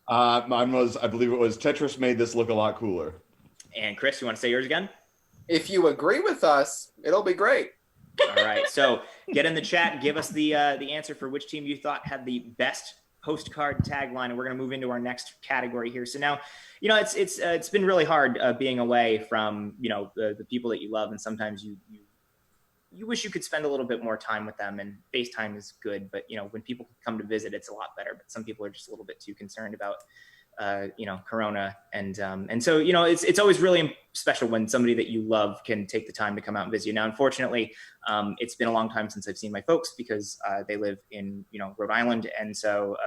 Mine was, I believe it was Tetris made this look a lot cooler. And Chris, you want to say yours again? If you agree with us, it'll be great. All right. So get in the chat. Give us the answer for which team you thought had the best postcard tagline, and we're going to move into our next category here. So now, it's been really hard being away from the people that you love, and sometimes you wish you could spend a little bit more time with them, and FaceTime is good, but when people come to visit, it's a lot better. But some people are just a little bit too concerned about Corona, and so it's always really special when somebody that you love can take the time to come out and visit you. Now, unfortunately, it's been a long time since I've seen my folks because they live in Rhode Island, and so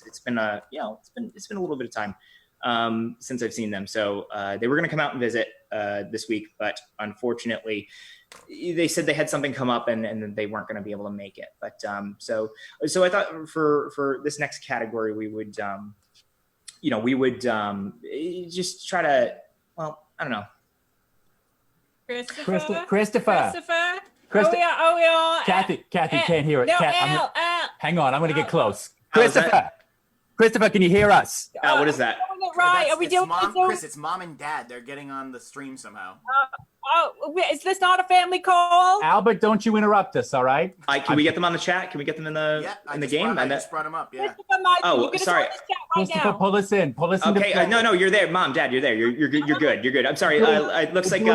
it's been a little bit of time since I've seen them. So they were going to come out and visit this week, but unfortunately, they said they had something come up and they weren't going to be able to make it. But so I thought for this next category, we would just try to, well, I don't know. Christopher. Oh, yeah. Kathy can't hear it. No, Al. Hang on, I'm going to get close. Al, is that- Christopher, can you hear us? Al, what is that? Right. Are we doing Chris, it's mom and dad. They're getting on the stream somehow. Is this not a family call? Albert, don't you interrupt us, all right? Can we get them on the chat? Can we get them in the game? I just brought them up. Yeah. Oh, sorry. Christopher, pull us in. Okay, no, you're there, Mom, Dad, you're there. You're good. You're good. I'm sorry. It looks like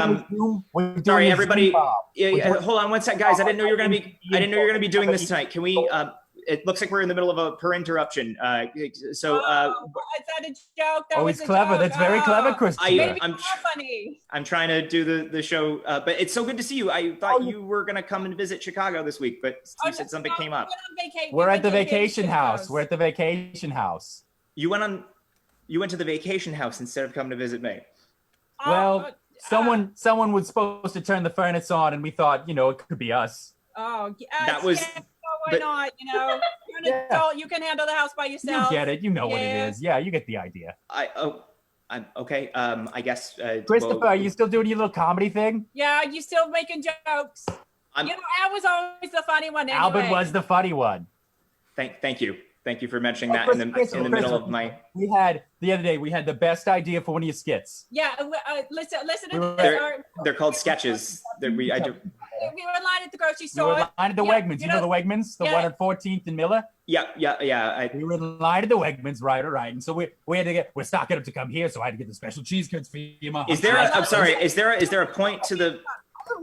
sorry, everybody. Hold on one sec, guys. I didn't know you were gonna be doing this tonight. Can we? It looks like we're in the middle of a per interruption. Is that a joke? It's clever. That's very clever, Christopher. I'm trying to do the show, but it's so good to see you. I thought you were going to come and visit Chicago this week, but you said something came up. We're at the vacation house. We're at the vacation house. You went to the vacation house instead of coming to visit me. Well, someone was supposed to turn the furnace on, and we thought, it could be us. Oh, that was. Why not? You're an adult. You can handle the house by yourself. You get it. You know what it is. Yeah, you get the idea. I'm okay. I guess. Christopher, are you still doing your little comedy thing? Yeah, you still making jokes. Al was always the funny one. Anyway. Albert was the funny one. Thank you. Thank you for mentioning that in the middle of my. We had the other day. We had the best idea for one of your skits. Yeah, listen to this. They're called sketches. We were in line at the grocery store. We were in line at the Wegmans. You know the Wegmans, the one at 14th and Miller. Yeah. We were in line at the Wegmans, right. And so we had to we're stocking up to come here, so I had to get the special cheese curds for your mom. Is there a point to the?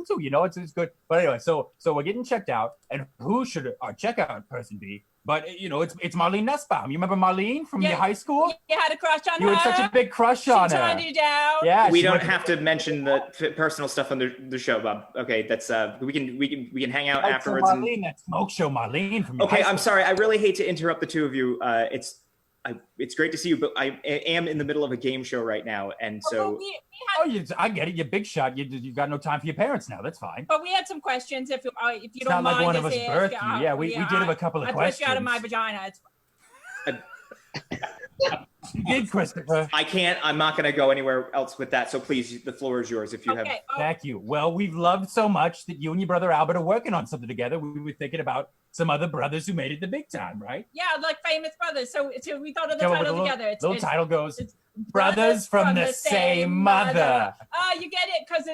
So it's good. But anyway, so we're getting checked out, and who should our checkout person be? But it's Marlene Nussbaum. You remember Marlene from your high school? You had a crush on her. You had such a big crush on her. She turned you down. Yeah. We don't have to mention the personal stuff on the show, Bob. Okay, that's we can hang out afterwards. Marlene, that smoke show, Marlene from. Okay, I'm sorry. I really hate to interrupt the two of you. It's great to see you, but I am in the middle of a game show right now, and so. I get it. You're big shot. You got no time for your parents now. That's fine. But we had some questions. If you it's don't not mind, like one of us birthed you. Yeah, we did have a couple of questions. I pushed you out of my vagina. You did, Christopher. I'm not going to go anywhere else with that. So please, the floor is yours. If you have. Thank you. Well, we've loved so much that you and your brother Albert are working on something together. We were thinking about some other brothers who made it the big time, right? Yeah, like famous brothers. So we thought of the title together. The title goes, Brothers from the Same Mother. Oh, you get it because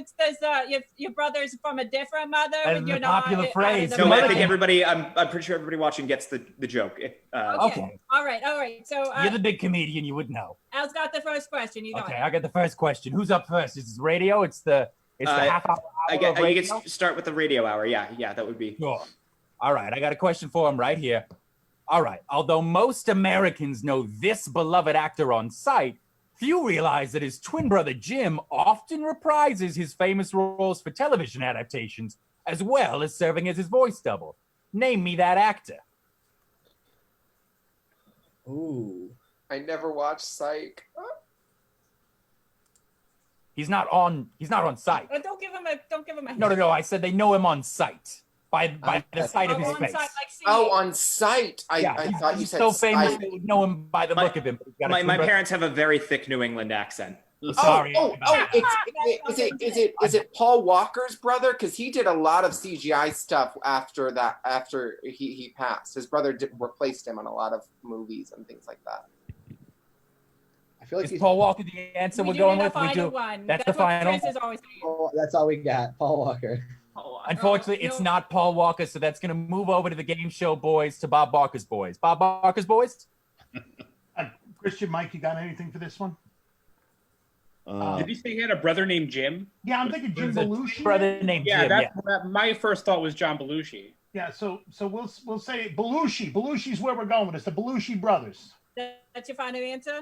your brother's from a different mother. And you're not popular phrase. No, I think everybody. I'm pretty sure everybody watching gets the joke. Okay. All right. So you're the big comedian. You would know. Al's got the first question. Okay, I got the first question. Who's up first? Is this radio? It's the half hour. I can start with the radio hour. Yeah, that would be. Sure. All right, I got a question for him right here. All right. Although most Americans know this beloved actor on sight, few realize that his twin brother Jim often reprises his famous roles for television adaptations, as well as serving as his voice double. Name me that actor. Ooh. I never watched Psych. He's not on sight. Don't give him a No. I said they know him on sight. By the sight of his on face. site, like On sight. I thought you said so famous sight. they would know him by the look of him. My parents have a very thick New England accent. Sorry. Is it Paul Walker's brother? Because he did a lot of CGI stuff after he passed. His brother replaced him on a lot of movies and things like that. I feel like Is Paul Walker the answer we're going with? We do. That's the final. That's all we got. Paul Walker. Unfortunately, it's not Paul Walker, so that's going to move over to the game show boys, to Bob Barker's boys. Bob Barker's boys? Christian, Mike, you got anything for this one? Did he say he had a brother named Jim? Yeah, I'm thinking Jim Belushi. Brother named Jim. My first thought was John Belushi. Yeah, so we'll say Belushi. Belushi's where we're going with this. The Belushi brothers. That's your final answer?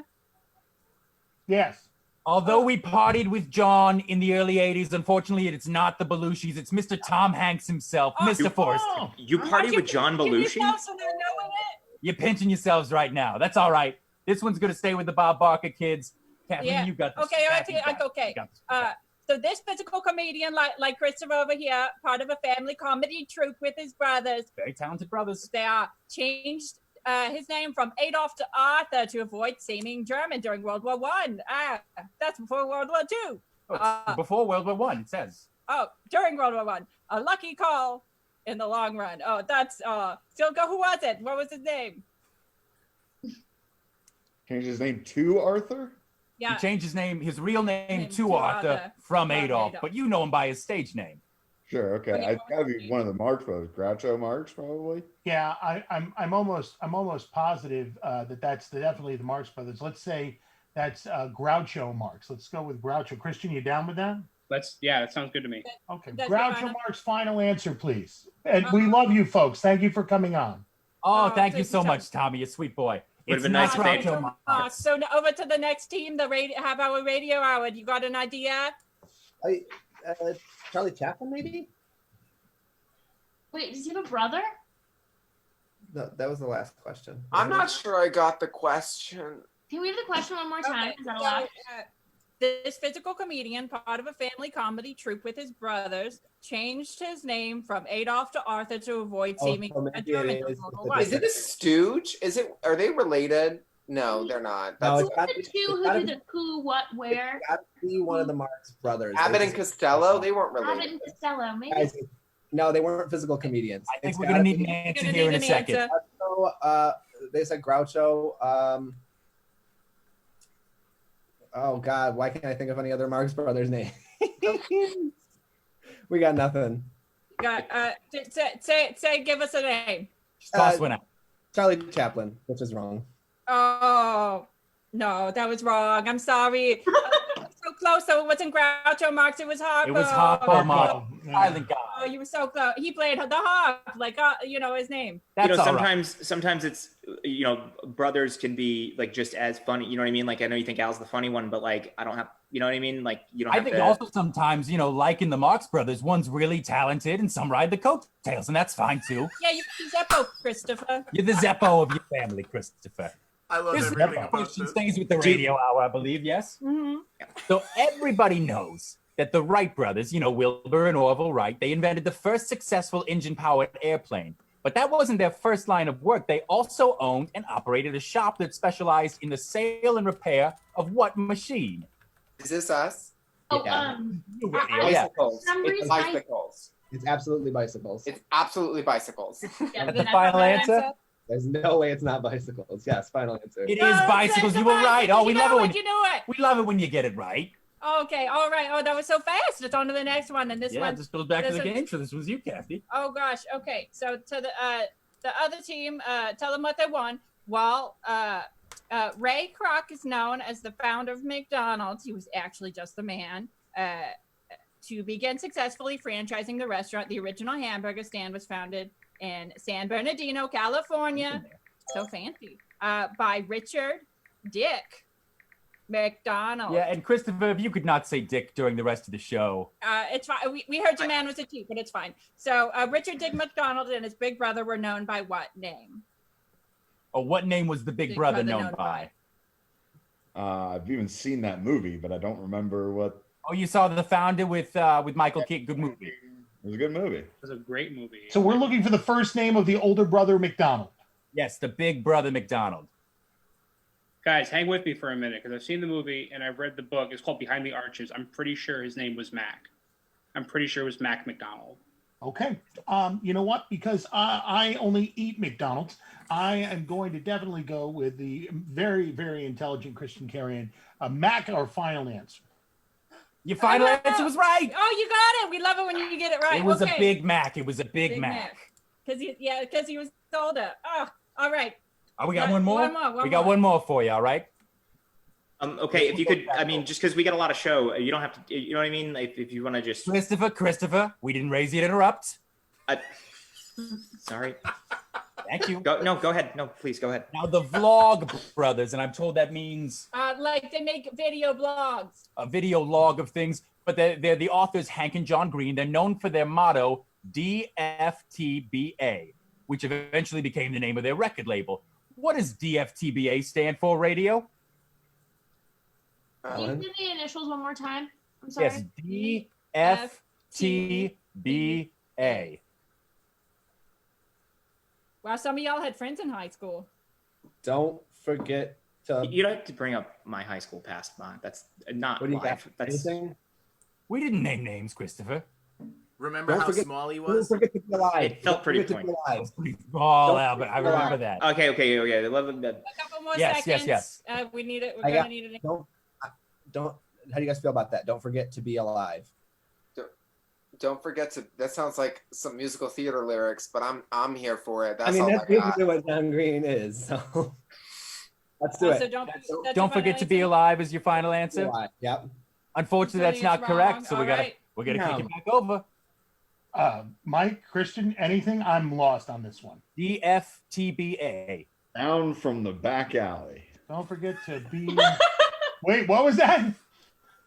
Yes. Although we partied with John in the early 80s, unfortunately, it's not the Belushis. It's Mr. Tom Hanks himself, Mr. Forrest. You partied with John Belushi? You're pinching yourselves right now. That's all right. This one's going to stay with the Bob Barker kids. Kathleen, you got this. Okay, okay. So this physical comedian, like Christopher over here, part of a family comedy troupe with his brothers. Very talented brothers. They are changed his name from Adolf to Arthur to avoid seeming German during World War One. That's before World War Two. Before World War One, it says. Oh, during World War One. A lucky call in the long wrun. Oh, that's Silka. Who was it? What was his name? Changed his name to Arthur? Yeah. He changed his real name to Arthur from Adolf, but you know him by his stage name. Sure, okay. It's gotta be one of the Marx brothers. Groucho Marx, probably. Yeah, I'm almost positive that that's definitely the Marx brothers. Let's say that's Groucho Marx. Let's go with Groucho. Christian, you down with that? That sounds good to me. Okay, Groucho Marx, final answer, please. And we love you folks. Thank you for coming on. Oh, thank you so much, Tommy. You sweet boy. Would have been nice Groucho Marx. So over to the next team, the half-hour radio hour. You got an idea? Charlie Chaplin, maybe? Wait, does he have a brother? No, that was the last question. I'm not sure I got the question. Can we have the question one more time? Is that allowed? This physical comedian, part of a family comedy troupe with his brothers, changed his name from Adolf to Arthur to avoid seeming a German. Is it a stooge? Are they related? No, they're not. No, Who are the two? Who did the who, what, where? It's got to be one of the Marx brothers. Abbott and Costello? They weren't related. Abbott and Costello, maybe. Guys, no, they weren't physical comedians. I think we're going to need an answer here in a second. So, they said Groucho. Oh, God. Why can't I think of any other Marx brothers' name? We got nothing. Give us a name. Toss one out. Charlie Chaplin, which is wrong. Oh, no, that was wrong. I'm sorry. So close. So it wasn't Groucho Marx. It was Harpo. It was Harpo Marx. Silent guy. Oh, you were so close. He played the harp, like his name. That's sometimes it's brothers can be like just as funny. You know what I mean? Like I know you think Al's the funny one, but like I don't have. You know what I mean? Like you don't. I think also sometimes like in the Marx brothers, one's really talented and some ride the coattails, and that's fine too. Yeah, you're the Zeppo, Christopher. You're the Zeppo of your family, Christopher. I love This everything about question this. stays with the radio hour, I believe. Yes. Mm-hmm. So everybody knows that the Wright brothers, Wilbur and Orville Wright, they invented the first successful engine-powered airplane. But that wasn't their first line of work. They also owned and operated a shop that specialized in the sale and repair of what machine? Is this us? Oh, bicycles. It's bicycles. It's absolutely bicycles. It's absolutely bicycles. That's the final answer? There's no way it's not bicycles. Yes, final answer. It is bicycles. You were right. Oh, we love it when you knew it. We love it when you get it right. Okay, all right. Oh, that was so fast. It's on to the next one, and this one. Yeah, just goes back to the game. So this was you, Kathy. Oh gosh. Okay, so to the other team, tell them what they won. Well, Ray Kroc is known as the founder of McDonald's. He was actually just the man. To begin successfully franchising the restaurant, the original hamburger stand was founded in San Bernardino, California. So fancy. By Richard Dick McDonald. Yeah, and Christopher, if you could not say Dick during the rest of the show. It's fine. We heard your man was a T, but it's fine. So Richard Dick McDonald and his big brother were known by what name? Oh, what name was the big brother known by? I've even seen that movie, but I don't remember what. Oh, you saw The Founder with Michael Keaton. Good movie. It was a good movie. It was a great movie. So we're looking for the first name of the older brother McDonald. Yes, the big brother McDonald. Guys, hang with me for a minute because I've seen the movie and I've read the book. It's called Behind the Arches. I'm pretty sure his name was Mac. I'm pretty sure it was Mac McDonald. Okay. You know what? Because I only eat McDonald's, I am going to definitely go with the very, very intelligent Christian Carrion. Mac, our final answer. Your final answer was right. Oh, you got it. We love it when you get it right. It was okay. a Big Mac. It was a Big Mac. Because he was older. Oh, all right. Oh, we got one more? One we got one more for you, all right? Okay, if you could, I mean, just because we got a lot of show, you don't have to, you know what I mean? If you want to just... Christopher, we didn't raise you to interrupt. Sorry. Thank you. Go ahead. No, please, go ahead. Now, the Vlog Brothers, and I'm told that means... like they make video blogs. A video log of things, but they're the authors, Hank and John Green. They're known for their motto, DFTBA, which eventually became the name of their record label. What does DFTBA stand for, Radio? Can you do the initials one more time? I'm sorry. Yes, DFTBA. Wow, some of y'all had friends in high school. Don't forget to... You don't have to bring up my high school past, Mon. That's not What do you live. got? That's... Anything? We didn't name names, Christopher. Remember how small he was? Don't forget to be alive. It felt pretty Don't forget pointy. to be alive. Oh, Albert, I remember that. Okay. A couple more seconds. We need it. We're gonna need it. Don't. How do you guys feel about that? Don't forget to be alive. Don't forget to. That sounds like some musical theater lyrics, but I'm here for it. That's I mean, all that's I got. basically what John Green is. So let's do it. So Don't forget to be alive is your final answer. Yep. Unfortunately, that's not correct. So we gotta kick it back over. Mike, Christian, anything? I'm lost on this one. DFTBA. Down from the back alley. Don't forget to be. Wait, what was that?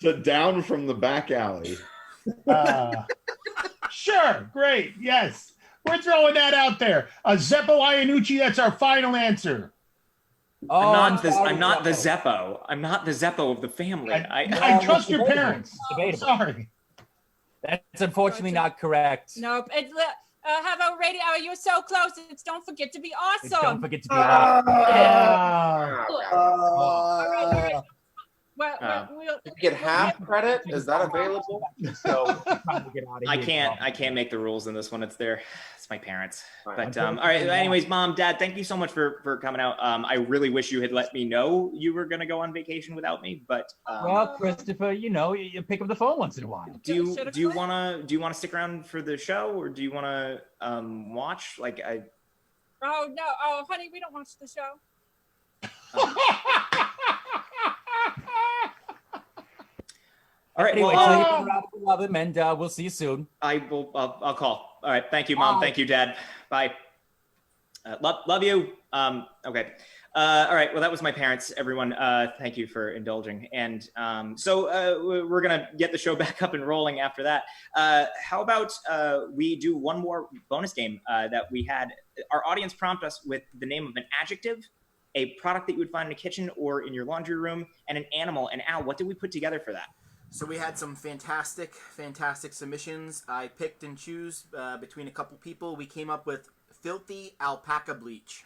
To Down from the Back Alley. Sure, great, yes. We're throwing that out there. Zeppo Iannucci, that's our final answer. Oh, I'm not the Zeppo. I'm not the Zeppo of the family. I trust your parents. Sorry. That's unfortunately not correct. Nope. Have a radio. Oh, you're so close. It's don't forget to be awesome. It's don't forget to be awesome. All right. We'll you get half credit? Is that available? So I can't make the rules in this one. It's my parents. But all right. Anyways, Mom, Dad, thank you so much for coming out. I really wish you had let me know you were gonna go on vacation without me. But well, Christopher, you pick up the phone once in a while. Do you wanna stick around for the show, or do you wanna watch? Oh no! Oh, honey, we don't watch the show. All right. Anyway, Well, love him, and we'll see you soon. I will. I'll call. All right. Thank you, Mom. Thank you, Dad. Bye. Love you. Okay. All right. Well, that was my parents. Everyone, thank you for indulging. And so we're gonna get the show back up and rolling after that. How about we do one more bonus game that we had? Our audience prompt us with the name of an adjective, a product that you would find in a kitchen or in your laundry room, and an animal. And Al, what did we put together for that? So we had some fantastic submissions. I picked and choose between a couple people. We came up with filthy alpaca bleach.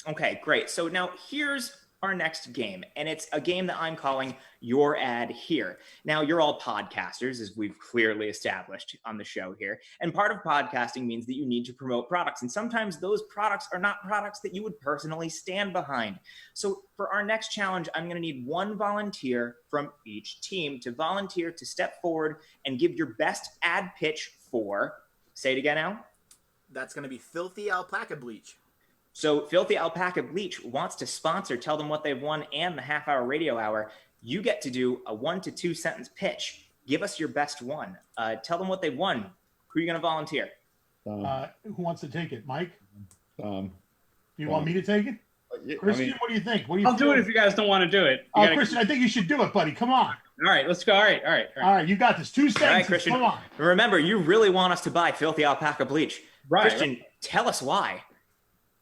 Okay, great. So now here's our next game, and it's a game that I'm calling Your Ad Here. Now, you're all podcasters, as we've clearly established on the show here, and part of podcasting means that you need to promote products, and sometimes those products are not products that you would personally stand behind. So for our next challenge, I'm going to need one volunteer from each team to volunteer to step forward and give your best ad pitch for, say it again, Al? That's going to be filthy alpaca bleach. So Filthy Alpaca Bleach wants to sponsor Tell Them What They've Won and the Half-Hour Radio Hour. You get to do a 1 to 2 sentence pitch. Give us your best one. Tell them what they've won. Who are you going to volunteer? Who wants to take it? Mike? You want me to take it? Christian, what do you think? What do you I'll do it if you guys don't want to do it. Oh, Christian, I think you should do it, buddy. Come on. All right, let's go. All right. All right, you got this. 2 seconds. All right, Christian. Come on. Remember, you really want us to buy Filthy Alpaca Bleach. Right. Christian, tell us why.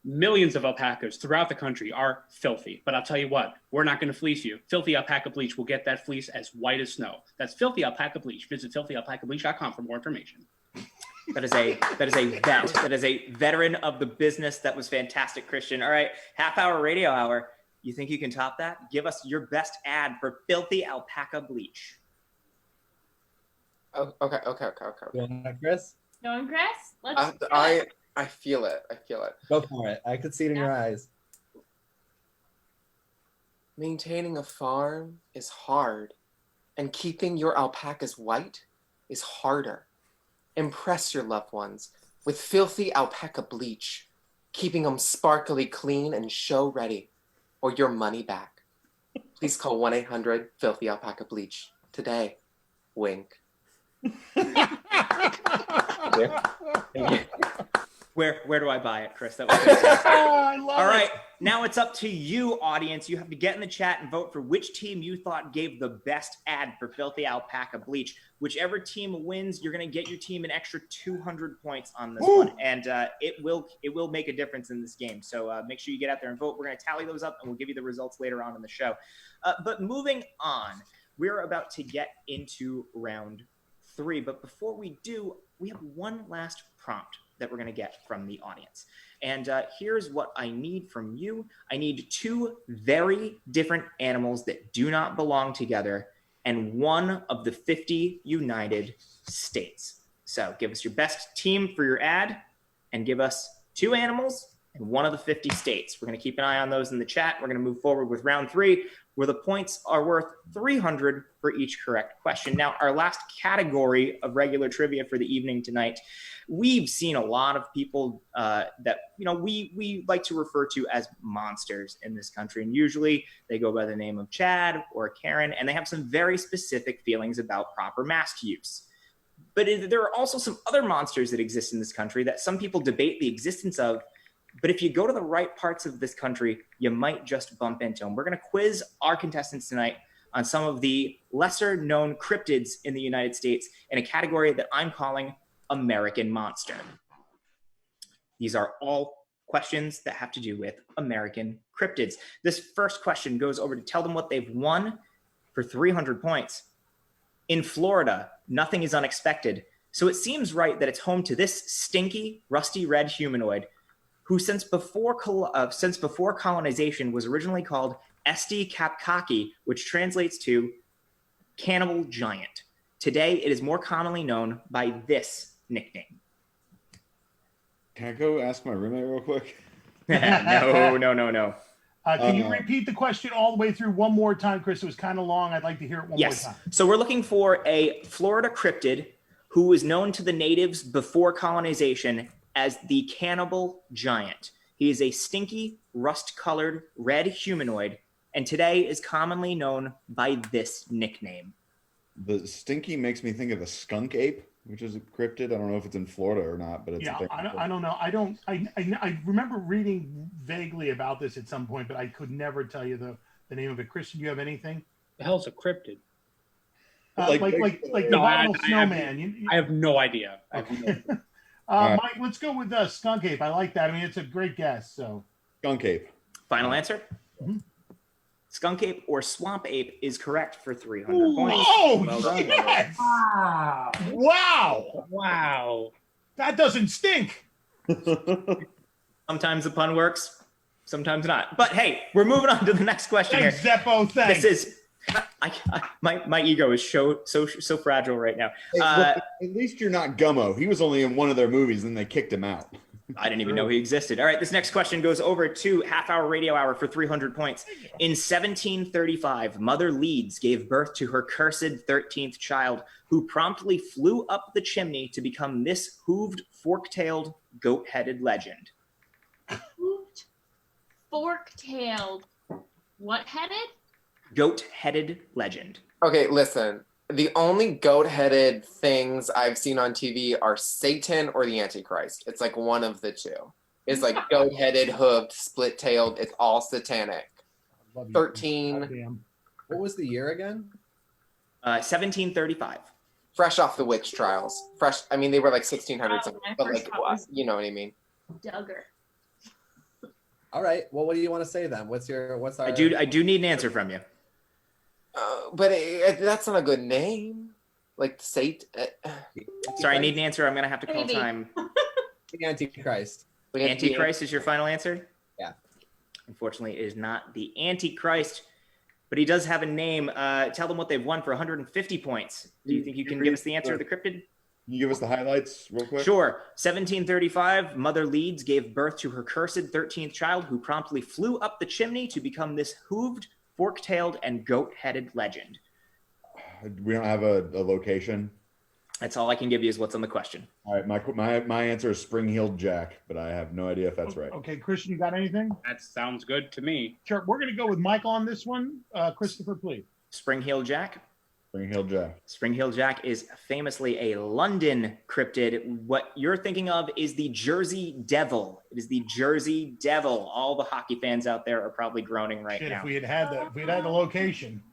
Millions of alpacas throughout the country are filthy, but I'll tell you what, we're not going to fleece you. Filthy Alpaca Bleach will get that fleece as white as snow. That's Filthy Alpaca Bleach. Visit filthyalpacableach.com for more information. That is a vet. That is a veteran of the business. That was fantastic, Christian. All right, half-hour radio hour. You think you can top that? Give us your best ad for Filthy Alpaca Bleach. Oh, okay. Chris? Going, Chris? Let's do it. I feel it. Go for it. I could see it in your eyes. Maintaining a farm is hard, and keeping your alpacas white is harder. Impress your loved ones with Filthy Alpaca Bleach, keeping them sparkly clean and show ready, or your money back. Please call 1-800-FILTHY ALPACA BLEACH today. Wink. Where do I buy it, Chris? That was I love All it. right, now it's up to you, audience. You have to get in the chat and vote for which team you thought gave the best ad for Filthy Alpaca Bleach. Whichever team wins, you're going to get your team an extra 200 points on this one, and it will make a difference in this game. So make sure you get out there and vote. We're going to tally those up, and we'll give you the results later on in the show. But moving on, we're about to get into round 3. But before we do, we have one last prompt that we're going to get from the audience. And here's what I need from you. I need 2 very different animals that do not belong together and one of the 50 United States. So give us your best team for your ad and give us 2 animals and one of the 50 states. We're going to keep an eye on those in the chat. We're going to move forward with round 3, where the points are worth 300 for each correct question. Now, our last category of regular trivia for the evening tonight, we've seen a lot of people that we like to refer to as monsters in this country, and usually they go by the name of Chad or Karen, and they have some very specific feelings about proper mask use. But there are also some other monsters that exist in this country that some people debate the existence of. But if you go to the right parts of this country, you might just bump into them. We're going to quiz our contestants tonight on some of the lesser known cryptids in the United States in a category that I'm calling American Monster. These are all questions that have to do with American cryptids. This first question goes over to tell them what they've won for 300 points. In Florida, nothing is unexpected. So it seems right that it's home to this stinky, rusty red humanoid who since before colonization was originally called Esti Kapkaki, which translates to cannibal giant. Today, it is more commonly known by this nickname. Can I go ask my roommate real quick? No. Can you repeat the question all the way through one more time, Chris? It was kind of long. I'd like to hear it one more time. So we're looking for a Florida cryptid who was known to the natives before colonization as the cannibal giant. He is a stinky, rust-colored red humanoid, and today is commonly known by this nickname. The stinky makes me think of a skunk ape, which is a cryptid. I don't know if it's in Florida or not, but it's a thing. I don't know. I remember reading vaguely about this at some point, but I could never tell you the name of it. Christian, do you have anything? The hell's a cryptid? Like the bottle snowman. I have no idea. Mike, let's go with skunk ape. I like that. I mean, it's a great guess. So skunk ape. Final answer? Mm-hmm. Skunk ape or swamp ape is correct for 300 points. Oh, well done. yes! Wow! That doesn't stink. Sometimes the pun works, sometimes not. But hey, we're moving on to the next question here. Zeppo, thanks. This is my ego is so fragile right now. Hey, at least you're not Gummo. He was only in one of their movies, and they kicked him out. I didn't even know he existed. All right, this next question goes over to half-hour radio hour for 300 points. In 1735, Mother Leeds gave birth to her cursed 13th child, who promptly flew up the chimney to become this hooved, fork-tailed, goat-headed legend. Hooved, fork-tailed, what-headed? Goat-headed legend. Okay, listen. The only goat-headed things I've seen on TV are Satan or the Antichrist. It's like one of the two. It's like goat-headed, hooked, split-tailed. It's all satanic. Love you. 13. Goddamn. What was the year again? 1735. Fresh off the witch trials. Fresh. I mean, they were like 1600 something, my but first like, thought was- you know what I mean? Duggar. All right. Well, what do you want to say then? What's our? I do need an answer from you. But that's not a good name. Like Satan. Sorry, I need an answer. I'm gonna have to call Maybe. time. The Antichrist. Antichrist is your final answer? Yeah. Unfortunately, it is not the Antichrist, but he does have a name. Tell them what they've won for 150 points. Do you think you can give us the answer of the cryptid? Can you give us the highlights real quick? Sure. 1735, Mother Leeds gave birth to her cursed 13th child, who promptly flew up the chimney to become this hooved, fork-tailed, and goat-headed legend. We don't have a location. That's all I can give you is what's on the question. All right, my answer is Spring-Heeled Jack, but I have no idea if that's right. Okay, Christian, you got anything? That sounds good to me. Sure. We're gonna go with Michael on this one. Christopher, please. Spring-Heeled Jack? Spring-Heeled Jack. Spring-Heeled Jack is famously a London cryptid. What you're thinking of is the Jersey Devil. It is the Jersey Devil. All the hockey fans out there are probably groaning right Shit, now. if we had the location.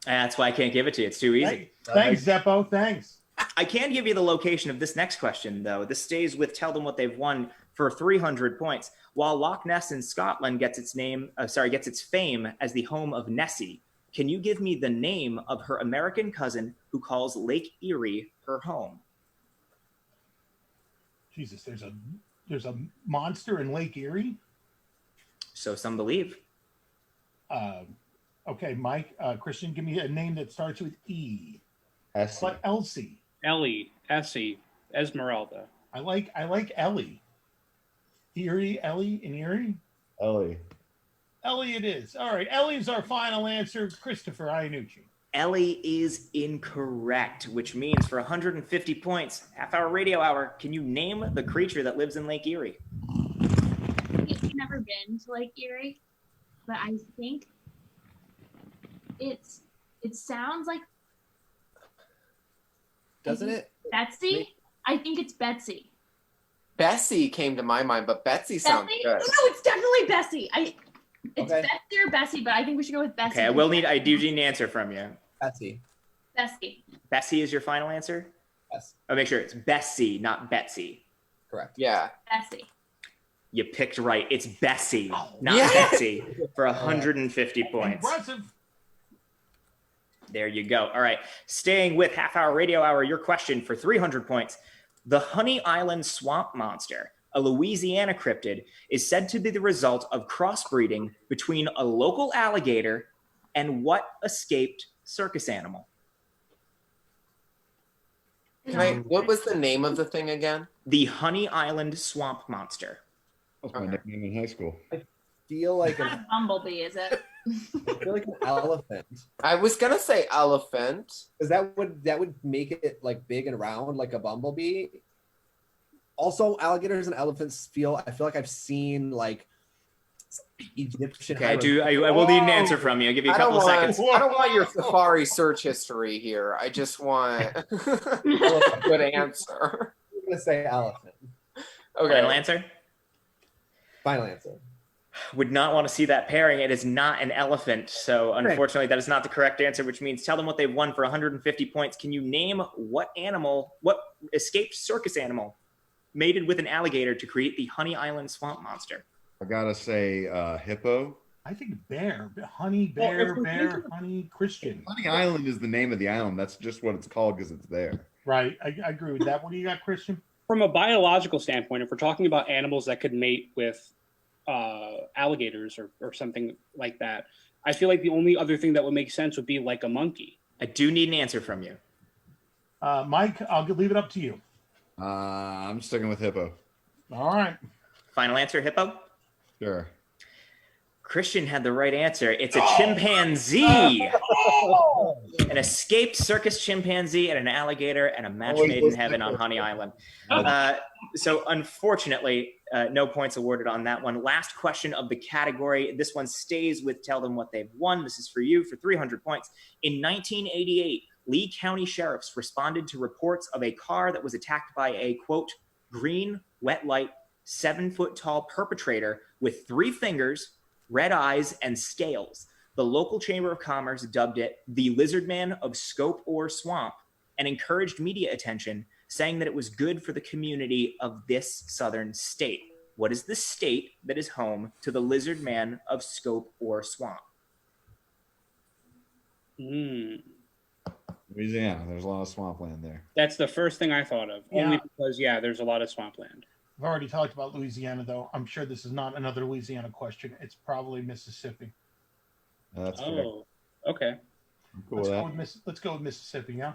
That's why I can't give it to you. It's too easy. Thanks, Zeppo. Thanks. I can give you the location of this next question, though. This stays with Tell Them What They've Won for 300 points. While Loch Ness in Scotland gets its fame as the home of Nessie, can you give me the name of her American cousin who calls Lake Erie her home? Jesus, there's a monster in Lake Erie. So some believe. Okay, Mike, Christian, give me a name that starts with E. Essie. What Elsie? Ellie, Essie, Esmeralda. I like Ellie. Erie, Ellie, and Erie. Ellie. Ellie, it is. All right, Ellie is our final answer. Christopher Iannucci. Ellie is incorrect, which means for 150 points, half-hour radio hour, can you name the creature that lives in Lake Erie? I've never been to Lake Erie, but I think it sounds like Doesn't it? Betsy. I think it's Betsy. Bessie came to my mind, but Betsy sounds Betsy? good. No, it's definitely Bessie. It's Okay. Betsy or Bessie, but I think we should go with Bessie. Okay, I do need an answer from you. Betsy. Bessie. Bessie is your final answer? Yes. Oh, make sure it's Bessie, not Betsy. Correct. Yeah. Bessie. You picked right. It's Bessie, not Yeah. Betsy, for 150 points. Impressive. There you go. All right. Staying with half-hour radio hour, your question for 300 points. The Honey Island Swamp Monster, a Louisiana cryptid, is said to be the result of crossbreeding between a local alligator and what escaped circus animal? What was the name of the thing again? The Honey Island Swamp Monster. That was my nickname in high school. Feel like Not a bumblebee, is it? I feel like an elephant. I was gonna say elephant. Because that would make it like big and round like a bumblebee. Also, alligators and elephants I feel like I've seen like Egyptian. Okay, I will need an answer from you. I'll give you a couple of seconds. I don't want your safari search history here. I just want a good answer. I'm gonna say elephant. Okay. Final answer? Final answer. Would not want to see that pairing. It is not an elephant. So unfortunately, that is not the correct answer, which means tell them what they've won for 150 points. Can you name what escaped circus animal mated with an alligator to create the Honey Island Swamp Monster? I gotta say hippo. I think bear, honey, bear, honey, Christian. Honey Island is the name of the island. That's just what it's called because it's there. Right. I agree with that. What do you got, Christian? From a biological standpoint, if we're talking about animals that could mate with alligators or something like that, I feel like the only other thing that would make sense would be like a monkey. I do need an answer from you. Mike, I'll leave it up to you. I'm sticking with hippo. All right. Final answer, hippo? Sure. Christian had the right answer. It's a chimpanzee. An escaped circus chimpanzee and an alligator and a match made in heaven on Honey Island. So unfortunately, no points awarded on that one. Last question of the category. This one stays with Tell Them What They've Won. This is for you for 300 points. In 1988, Lee County sheriffs responded to reports of a car that was attacked by a, quote, green wet light 7-foot-tall perpetrator with 3 fingers, red eyes, and scales. The local Chamber of Commerce dubbed it the Lizard Man of Scope or Swamp and encouraged media attention, saying that it was good for the community of this southern state. What is the state that is home to the Lizard Man of Scope or Swamp? Louisiana. There's a lot of swampland there. That's the first thing I thought of. Yeah. Only because, there's a lot of swampland. I've already talked about Louisiana, though. I'm sure this is not another Louisiana question. It's probably Mississippi. That's Oh, okay. I'm cool with that. Let's go with Mississippi, yeah?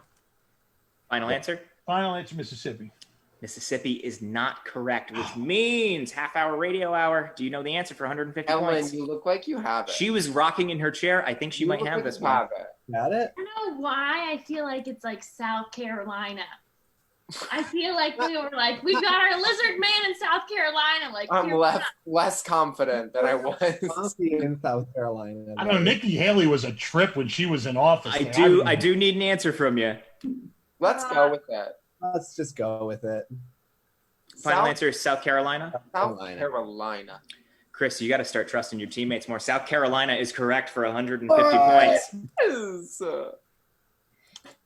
Final answer? Final answer, Mississippi. Mississippi is not correct, which means half-hour radio hour. Do you know the answer for 150 Ellen, points? you look like you have it. She was rocking in her chair. I think she might have this one. Got it? I don't know why I feel like it's like South Carolina. I feel like we were like, we got our lizard man in South Carolina. Like, I'm here we less confident than I was. In South Carolina. I know Nikki Haley was a trip when she was in office. I do need an answer from you. Let's go with that. Let's just go with it. Final answer is South Carolina? South Carolina. Chris, you got to start trusting your teammates more. South Carolina is correct for 150 points. Yes.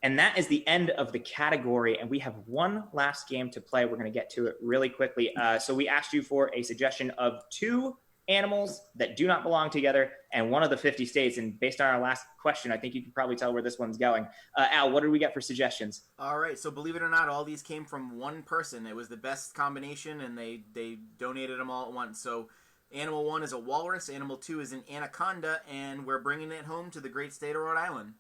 And that is the end of the category. And we have one last game to play. We're going to get to it really quickly. So we asked you for a suggestion of 2 animals that do not belong together and one of the 50 states. And based on our last question, I think you can probably tell where this one's going. Al, what did we get for suggestions? All right, so believe it or not, all these came from one person. It was the best combination, and they donated them all at once. So animal 1 is a walrus, animal 2 is an anaconda, and we're bringing it home to the great state of Rhode Island.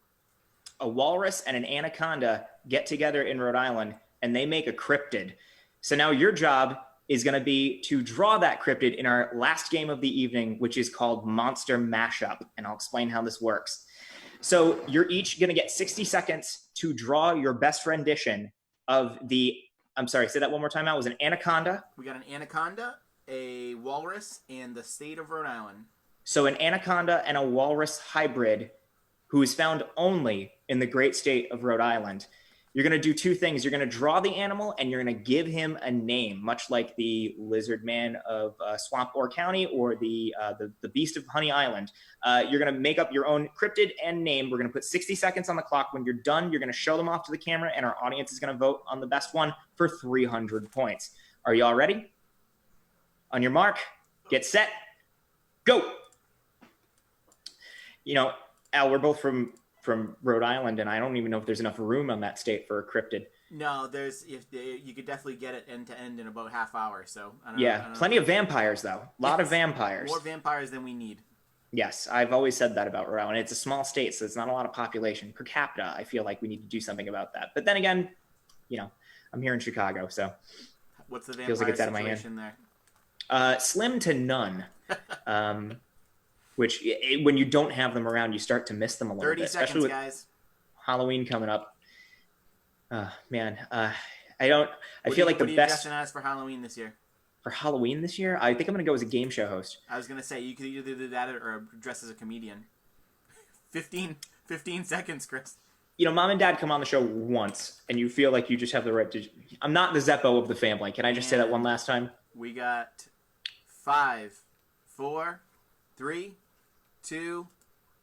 A walrus and an anaconda get together in Rhode Island, and they make a cryptid. So now your job is going to be to draw that cryptid in our last game of the evening, which is called Monster Mashup. And I'll explain how this works. So you're each going to get 60 seconds to draw your best rendition of the, I'm sorry, say that one more time out. It was an anaconda. We got an anaconda, a walrus, and the state of Rhode Island. So an anaconda and a walrus hybrid who is found only in the great state of Rhode Island. You're going to do 2 things. You're going to draw the animal and you're going to give him a name, much like the lizard man of Swamp Or County or the beast of Honey Island. You're going to make up your own cryptid and name. We're going to put 60 seconds on the clock. When you're done, you're going to show them off to the camera and our audience is going to vote on the best one for 300 points. Are you all ready? On your mark, get set, go. You know, Al, we're both from Rhode Island, and I don't even know if there's enough room on that state for a cryptid. No, you could definitely get it end to end in about half hour. So I don't know. Plenty of vampires though. A lot of vampires. More vampires than we need. Yes, I've always said that about Rhode Island. It's a small state, so it's not a lot of population per capita. I feel like we need to do something about that. But then again, you know, I'm here in Chicago, so what's the vampire feels like it's out of my situation hand. there? Slim to none. Which when you don't have them around, you start to miss them a little 30 bit. seconds, Especially with guys. Halloween coming up. I feel like the What are you best dressing as for Halloween this year? for Halloween this year. I think I'm gonna go as a game show host. I was gonna say you could either do that or dress as a comedian. 15 seconds, Chris. You know, Mom and Dad come on the show once, and you feel like you just have the right to. I'm not the Zeppo of the family. Can I just say that one last time? We got 5, 4, 3, 2,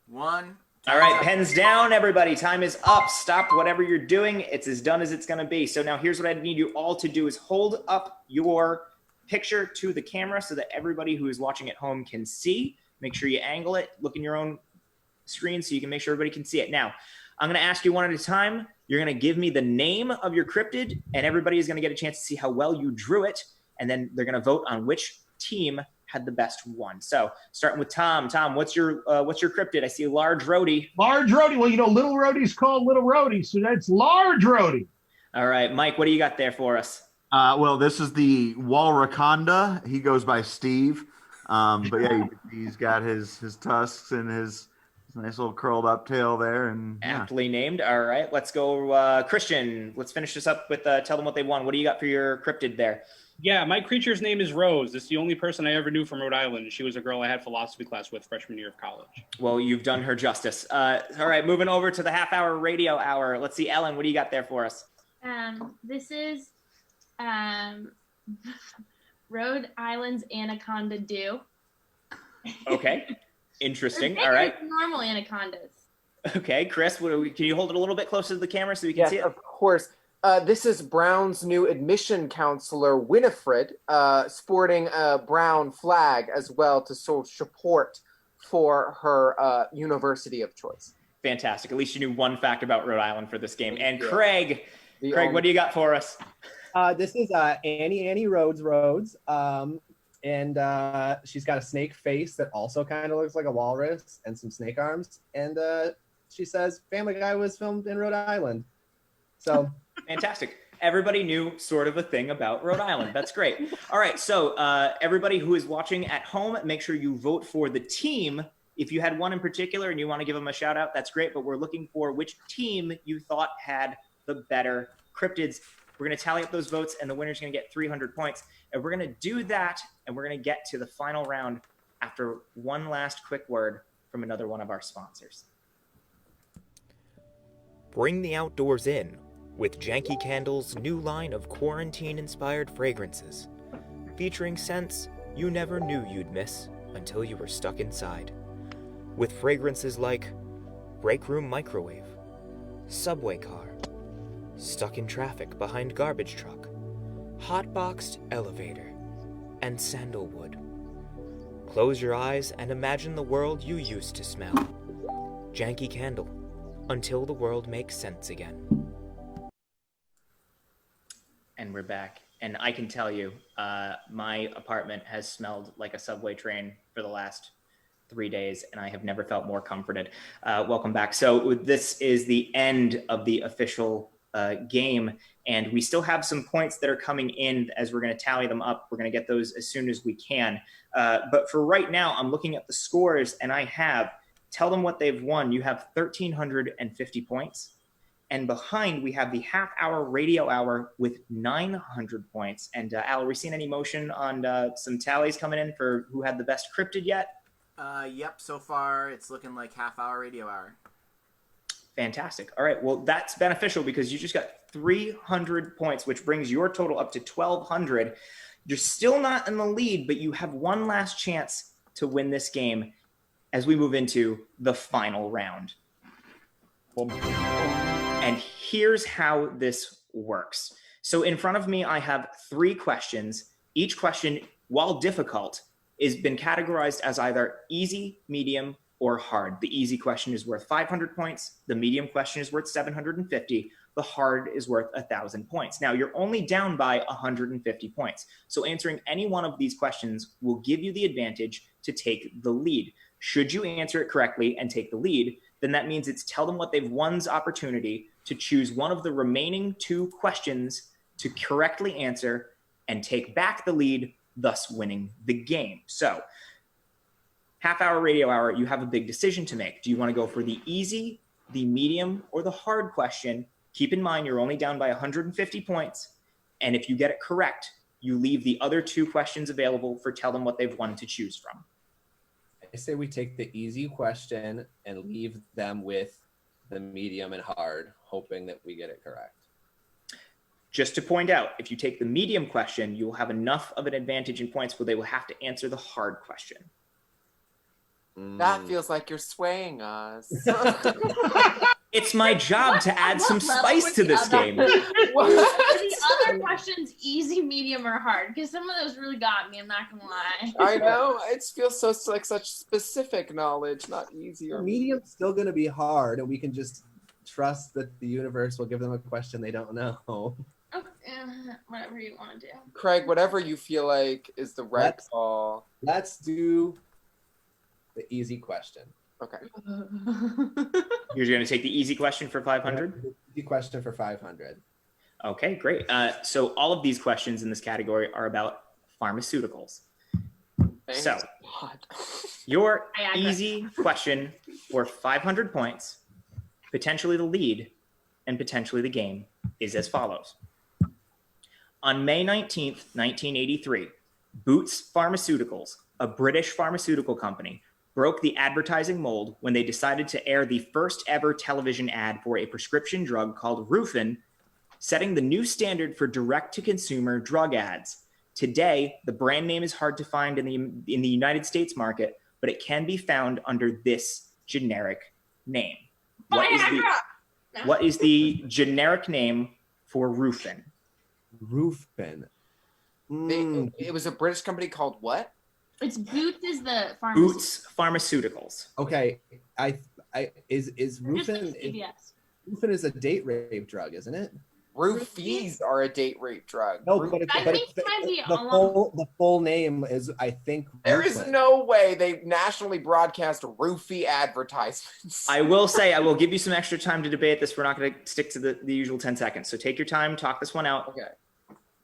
1. All right, pens down, everybody. Time is up. Stop whatever you're doing. It's as done as it's going to be. So now here's what I need you all to do is hold up your picture to the camera so that everybody who is watching at home can see. Make sure you angle it. Look in your own screen so you can make sure everybody can see it. Now, I'm going to ask you one at a time. You're going to give me the name of your cryptid, and everybody is going to get a chance to see how well you drew it. And then they're going to vote on which team had the best one. So starting with Tom. Tom, what's your cryptid? I see a large roadie. Large roadie. Well, you know, little roadie's called little roadie, so that's large roadie. All right, Mike, what do you got there for us? Well, this is the Walraconda. He goes by Steve. But yeah, he's got his tusks and his nice little curled up tail there. And yeah. Aptly named. All right, let's go. Christian, let's finish this up with tell them what they won. What do you got for your cryptid there? Yeah, my creature's name is Rose. This is the only person I ever knew from Rhode Island. She was a girl I had philosophy class with freshman year of college. Well, you've done her justice. All right, moving over to the half-hour radio hour. Let's see, Ellen, what do you got there for us? This is Rhode Island's anaconda do? Okay, interesting. They're All right. bigger than normal anacondas. Okay, Chris, can you hold it a little bit closer to the camera so we can see it? Of course. This is Brown's new admission counselor, Winifred, sporting a brown flag as well to show support for her university of choice. Fantastic. At least you knew one fact about Rhode Island for this game. And Yeah. Craig, what do you got for us? This is Annie Rhodes. And she's got a snake face that also kind of looks like a walrus and some snake arms. And she says Family Guy was filmed in Rhode Island. So fantastic. Everybody knew sort of a thing about Rhode Island. That's great. All right. So everybody who is watching at home, make sure you vote for the team. If you had one in particular and you want to give them a shout out, that's great. But we're looking for which team you thought had the better cryptids. We're going to tally up those votes and the winner's going to get 300 points. And we're going to do that. And we're going to get to the final round after one last quick word from another one of our sponsors. Bring the outdoors in with Janky Candle's new line of quarantine-inspired fragrances, featuring scents you never knew you'd miss until you were stuck inside. With fragrances like break room microwave, subway car, stuck in traffic behind garbage truck, hot-boxed elevator, and sandalwood. Close your eyes and imagine the world you used to smell. Janky Candle, until the world makes sense again. And we're back. And I can tell you, my apartment has smelled like a subway train for the last 3 days, and I have never felt more comforted. Welcome back. So this is the end of the official game, and we still have some points that are coming in as we're going to tally them up. We're going to get those as soon as we can. But for right now, I'm looking at the scores, and I have, tell them what they've won. You have 1,350 points. And behind, we have the half-hour radio hour with 900 points. And Al, are we seeing any motion on some tallies coming in for who had the best cryptid yet? Yep, so far it's looking like half-hour radio hour. Fantastic. All right, well, that's beneficial because you just got 300 points, which brings your total up to 1,200. You're still not in the lead, but you have one last chance to win this game as we move into the final round. And here's how this works. So in front of me, I have 3 questions. Each question, while difficult, has been categorized as either easy, medium, or hard. The easy question is worth 500 points. The medium question is worth 750. The hard is worth 1,000 points. Now, you're only down by 150 points. So answering any one of these questions will give you the advantage to take the lead. Should you answer it correctly and take the lead, then that means it's tell them what they've won's opportunity to choose one of the remaining 2 questions to correctly answer and take back the lead, thus winning the game. So half-hour radio hour, you have a big decision to make. Do you want to go for the easy, the medium, or the hard question? Keep in mind, you're only down by 150 points. And if you get it correct, you leave the other 2 questions available for tell them what they've won to choose from. I say we take the easy question and leave them with the medium and hard, hoping that we get it correct. Just to point out, if you take the medium question, you will have enough of an advantage in points where they will have to answer the hard question. That feels like you're swaying us. It's my job to add some spice to this game. The other questions, easy, medium, or hard? Because some of those really got me. I'm not gonna lie. I know. It feels so like such specific knowledge, not easier. Medium's still going to be hard, and we can just trust that the universe will give them a question they don't know. Okay, whatever you want to do. Craig, whatever you feel like is the right call. Let's do the easy question. Okay. You're going to take the easy question for 500? Easy question for 500. Okay, great. So all of these questions in this category are about pharmaceuticals. Thanks So God. your easy question for 500 points, potentially the lead, and potentially the game is as follows. On May 19th, 1983, Boots Pharmaceuticals, a British pharmaceutical company, broke the advertising mold when they decided to air the first ever television ad for a prescription drug called Rufen, setting the new standard for direct-to-consumer drug ads. Today, the brand name is hard to find in the United States market, but it can be found under this generic name. What is the generic name for Rufin? Rufin. It was a British company called what? It's Boots is the pharmaceutical. Boots Pharmaceuticals. Okay, is Rufin? CVS. Rufin is a date rape drug, isn't it? Roofies are a date rape drug. No, but the full name is, I think. There is no way they nationally broadcast roofie advertisements. I will say, I will give you some extra time to debate this. We're not going to stick to the usual 10 seconds. So take your time, talk this one out. Okay.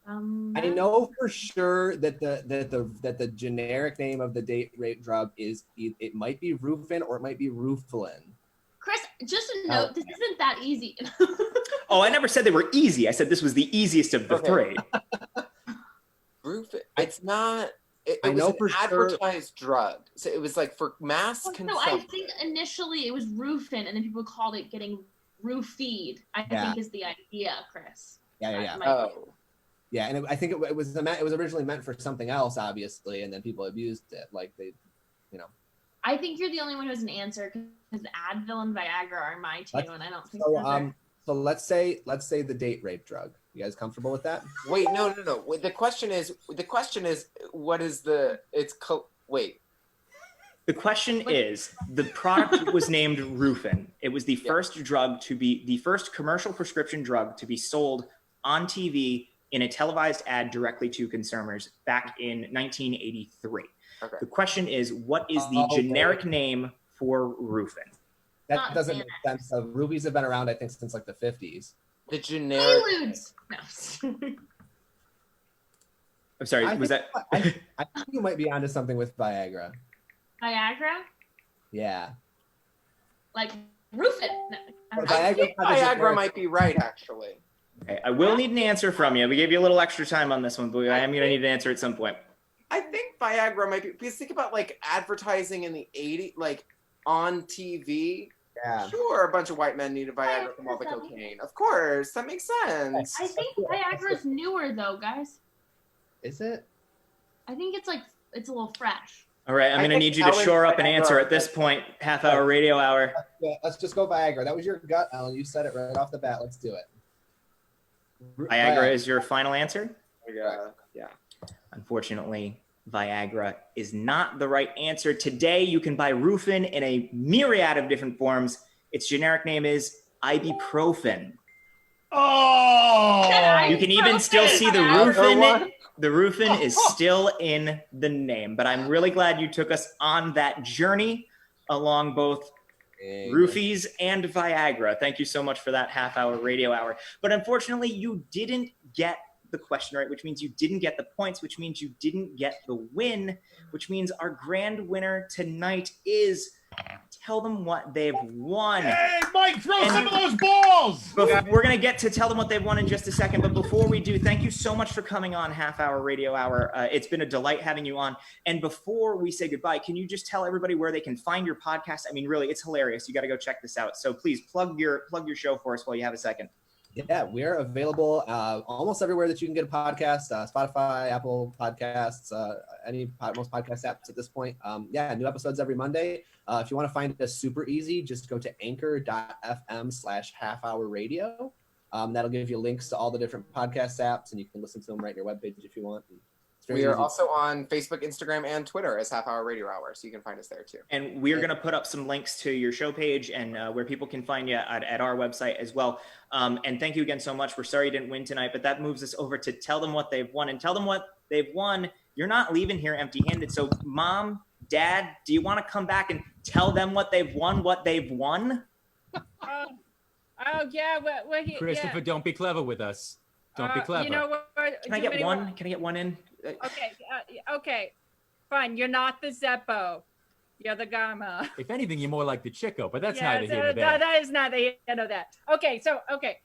I know for sure that the generic name of the date rape drug is, it might be Rufin or it might be Rufalin. Chris, just a note, this isn't that easy. Oh, I never said they were easy. I said this was the easiest of the three. Rufin. It's not. It I was know an for sure- advertised drug, so it was like for mass No, consumption. I think initially it was Rufin, and then people called it getting roofied. I Yeah. think is the idea, Chris. Yeah. Oh. Yeah, and I think it was originally meant for something else, obviously, and then people abused it. Like they, you know. I think you're the only one who has an answer because Advil and Viagra are my two, and I don't think So those are. so let's say the date rape drug. You guys comfortable with that? Wait, no. Wait, the question is, what is the? Wait. The question is, the product was named Rufin. It was the first commercial prescription drug to be sold on TV in a televised ad directly to consumers back in 1983. Okay. The question is, what is the generic name for Rufin? That doesn't make sense. So rubies have been around, I think, since like the 50s. The generic. Preludes. No. I'm sorry, was that? I think you might be onto something with Viagra. Viagra? Yeah. Like Rufin. No, I don't know. I think Viagra might be right, actually. Okay, I will need an answer from you. We gave you a little extra time on this one, but I am going to need an answer at some point. I think Viagra might be, because think about like advertising in the 80s, like on TV. Yeah. Sure, a bunch of white men needed Viagra from all the cocaine. Of course, that makes sense. I think Viagra's newer though, guys. Is it? I think it's a little fresh. All right, I'm I going to think need you to Ellen shore up an Viagra- answer at this point. Half-hour radio hour. Yeah, let's just go Viagra. That was your gut, Alan. You said it right off the bat. Let's do it. Viagra is your final answer? Yeah. Unfortunately, Viagra is not the right answer. Today, you can buy Rufin in a myriad of different forms. Its generic name is ibuprofen. Oh! You can even still see the Rufin. The Rufin is still in the name, but I'm really glad you took us on that journey along both Roofies and Viagra. Thank you so much for that half-hour radio hour. But unfortunately, you didn't get the question right, which means you didn't get the points, which means you didn't get the win, which means our grand winner tonight is Tell Them What They've Won. Hey, Mike, throw some of those balls! We're going to get to Tell Them What They've Won in just a second, but before we do, thank you so much for coming on Half-Hour Radio Hour. It's been a delight having you on. And before we say goodbye, can you just tell everybody where they can find your podcast? I mean, really, it's hilarious. You got to go check this out. So please plug your show for us while you have a second. Yeah, we're available almost everywhere that you can get a podcast, Spotify, Apple Podcasts, most podcast apps at this point. New episodes every Monday. If you want to find us super easy, just go to anchor.fm/half-hour-radio. That'll give you links to all the different podcast apps, and you can listen to them right on your webpage if you want. We are also on Facebook, Instagram, and Twitter as Half Hour Radio Hour, so you can find us there too. And we're going to put up some links to your show page and where people can find you at our website as well. And thank you again so much. We're sorry you didn't win tonight, but that moves us over to Tell Them What They've Won. And Tell Them What They've Won, you're not leaving here empty-handed. So Mom, Dad, do you want to come back and tell them what they've won, Oh yeah, well, Christopher, don't be clever with us. Don't be clever. You know what? Can I get one? Can I get one in? Okay, fine. You're not the Zeppo. You're the Gamma. If anything, you're more like the Chico, but that's neither here so nor there. that is not the end of that. Okay,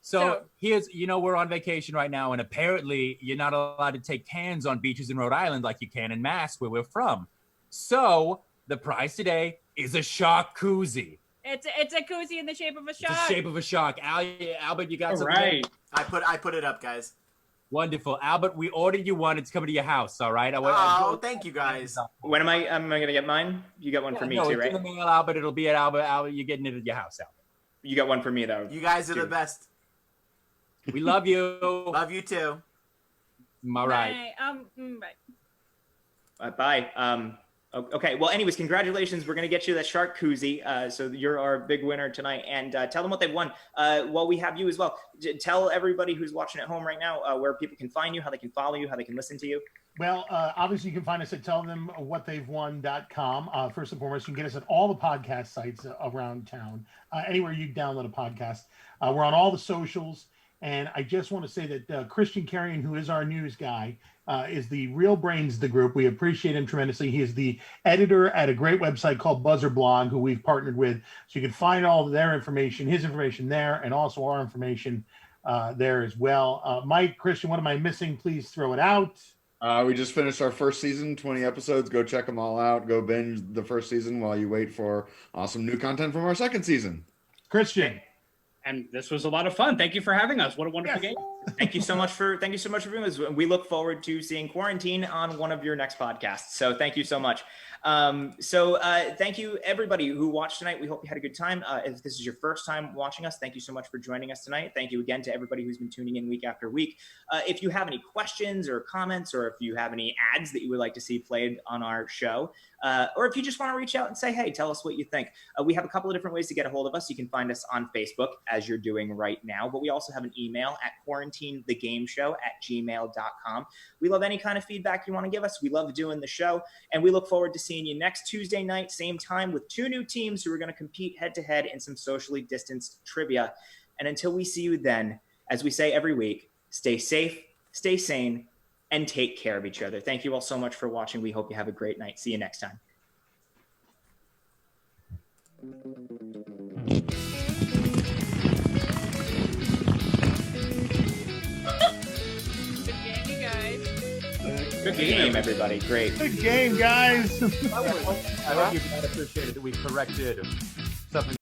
So here's, we're on vacation right now, and apparently you're not allowed to take cans on beaches in Rhode Island like you can in Mass, where we're from. So the prize today is a shark koozie. it's a koozie in the shape of a shark. It's the shape of a shark. Albert, you got something? Right. I put it up, guys. Wonderful. Albert, we ordered you one. It's coming to your house, all right? Oh, thank you guys. When am I going to get mine? You got one for me no, too, it's right? in the mail, Albert. It'll be at Albert. Albert, you're getting it at your house, Albert. You got one for me, though. You guys are the best. We love you. Love you too. All right. Bye. Bye. Okay. Well, anyways, congratulations. We're going to get you that shark koozie. So you're our big winner tonight. And tell them what they've won. While we have you as well, tell everybody who's watching at home right now where people can find you, how they can follow you, how they can listen to you. Well, obviously, you can find us at tellthemwhatthey'vewon.com. First and foremost, you can get us at all the podcast sites around town, anywhere you download a podcast. We're on all the socials. And I just want to say that Christian Carrion, who is our news guy, is the real brains of the group. We appreciate him tremendously. He is the editor at a great website called Buzzer Blog, who we've partnered with. So you can find all of their information, his information there, and also our information there as well. Mike, Christian, what am I missing? Please throw it out. We just finished our first season, 20 episodes. Go check them all out. Go binge the first season while you wait for awesome new content from our second season. Christian. And this was a lot of fun. Thank you for having us. What a wonderful game. Thank you so much for being with us. We look forward to seeing Quarantine on one of your next podcasts. So thank you so much. Thank you everybody who watched tonight. We hope you had a good time. If this is your first time watching us, thank you so much for joining us tonight. Thank you again to everybody who's been tuning in week after week. If you have any questions or comments, or if you have any ads that you would like to see played on our show, or if you just want to reach out and say, hey, tell us what you think. We have a couple of different ways to get a hold of us. You can find us on Facebook, as you're doing right now, but we also have an email at quarantinethegameshow@gmail.com. We love any kind of feedback you want to give us. We love doing the show, and we look forward to seeing you next Tuesday night, same time, with two new teams who are going to compete head-to-head in some socially distanced trivia. And until we see you then, as we say every week, stay safe, stay sane, and take care of each other. Thank you all so much for watching. We hope you have a great night. See you next time. Good game, everybody. Great. Good game, guys. I hope you appreciated that we corrected something.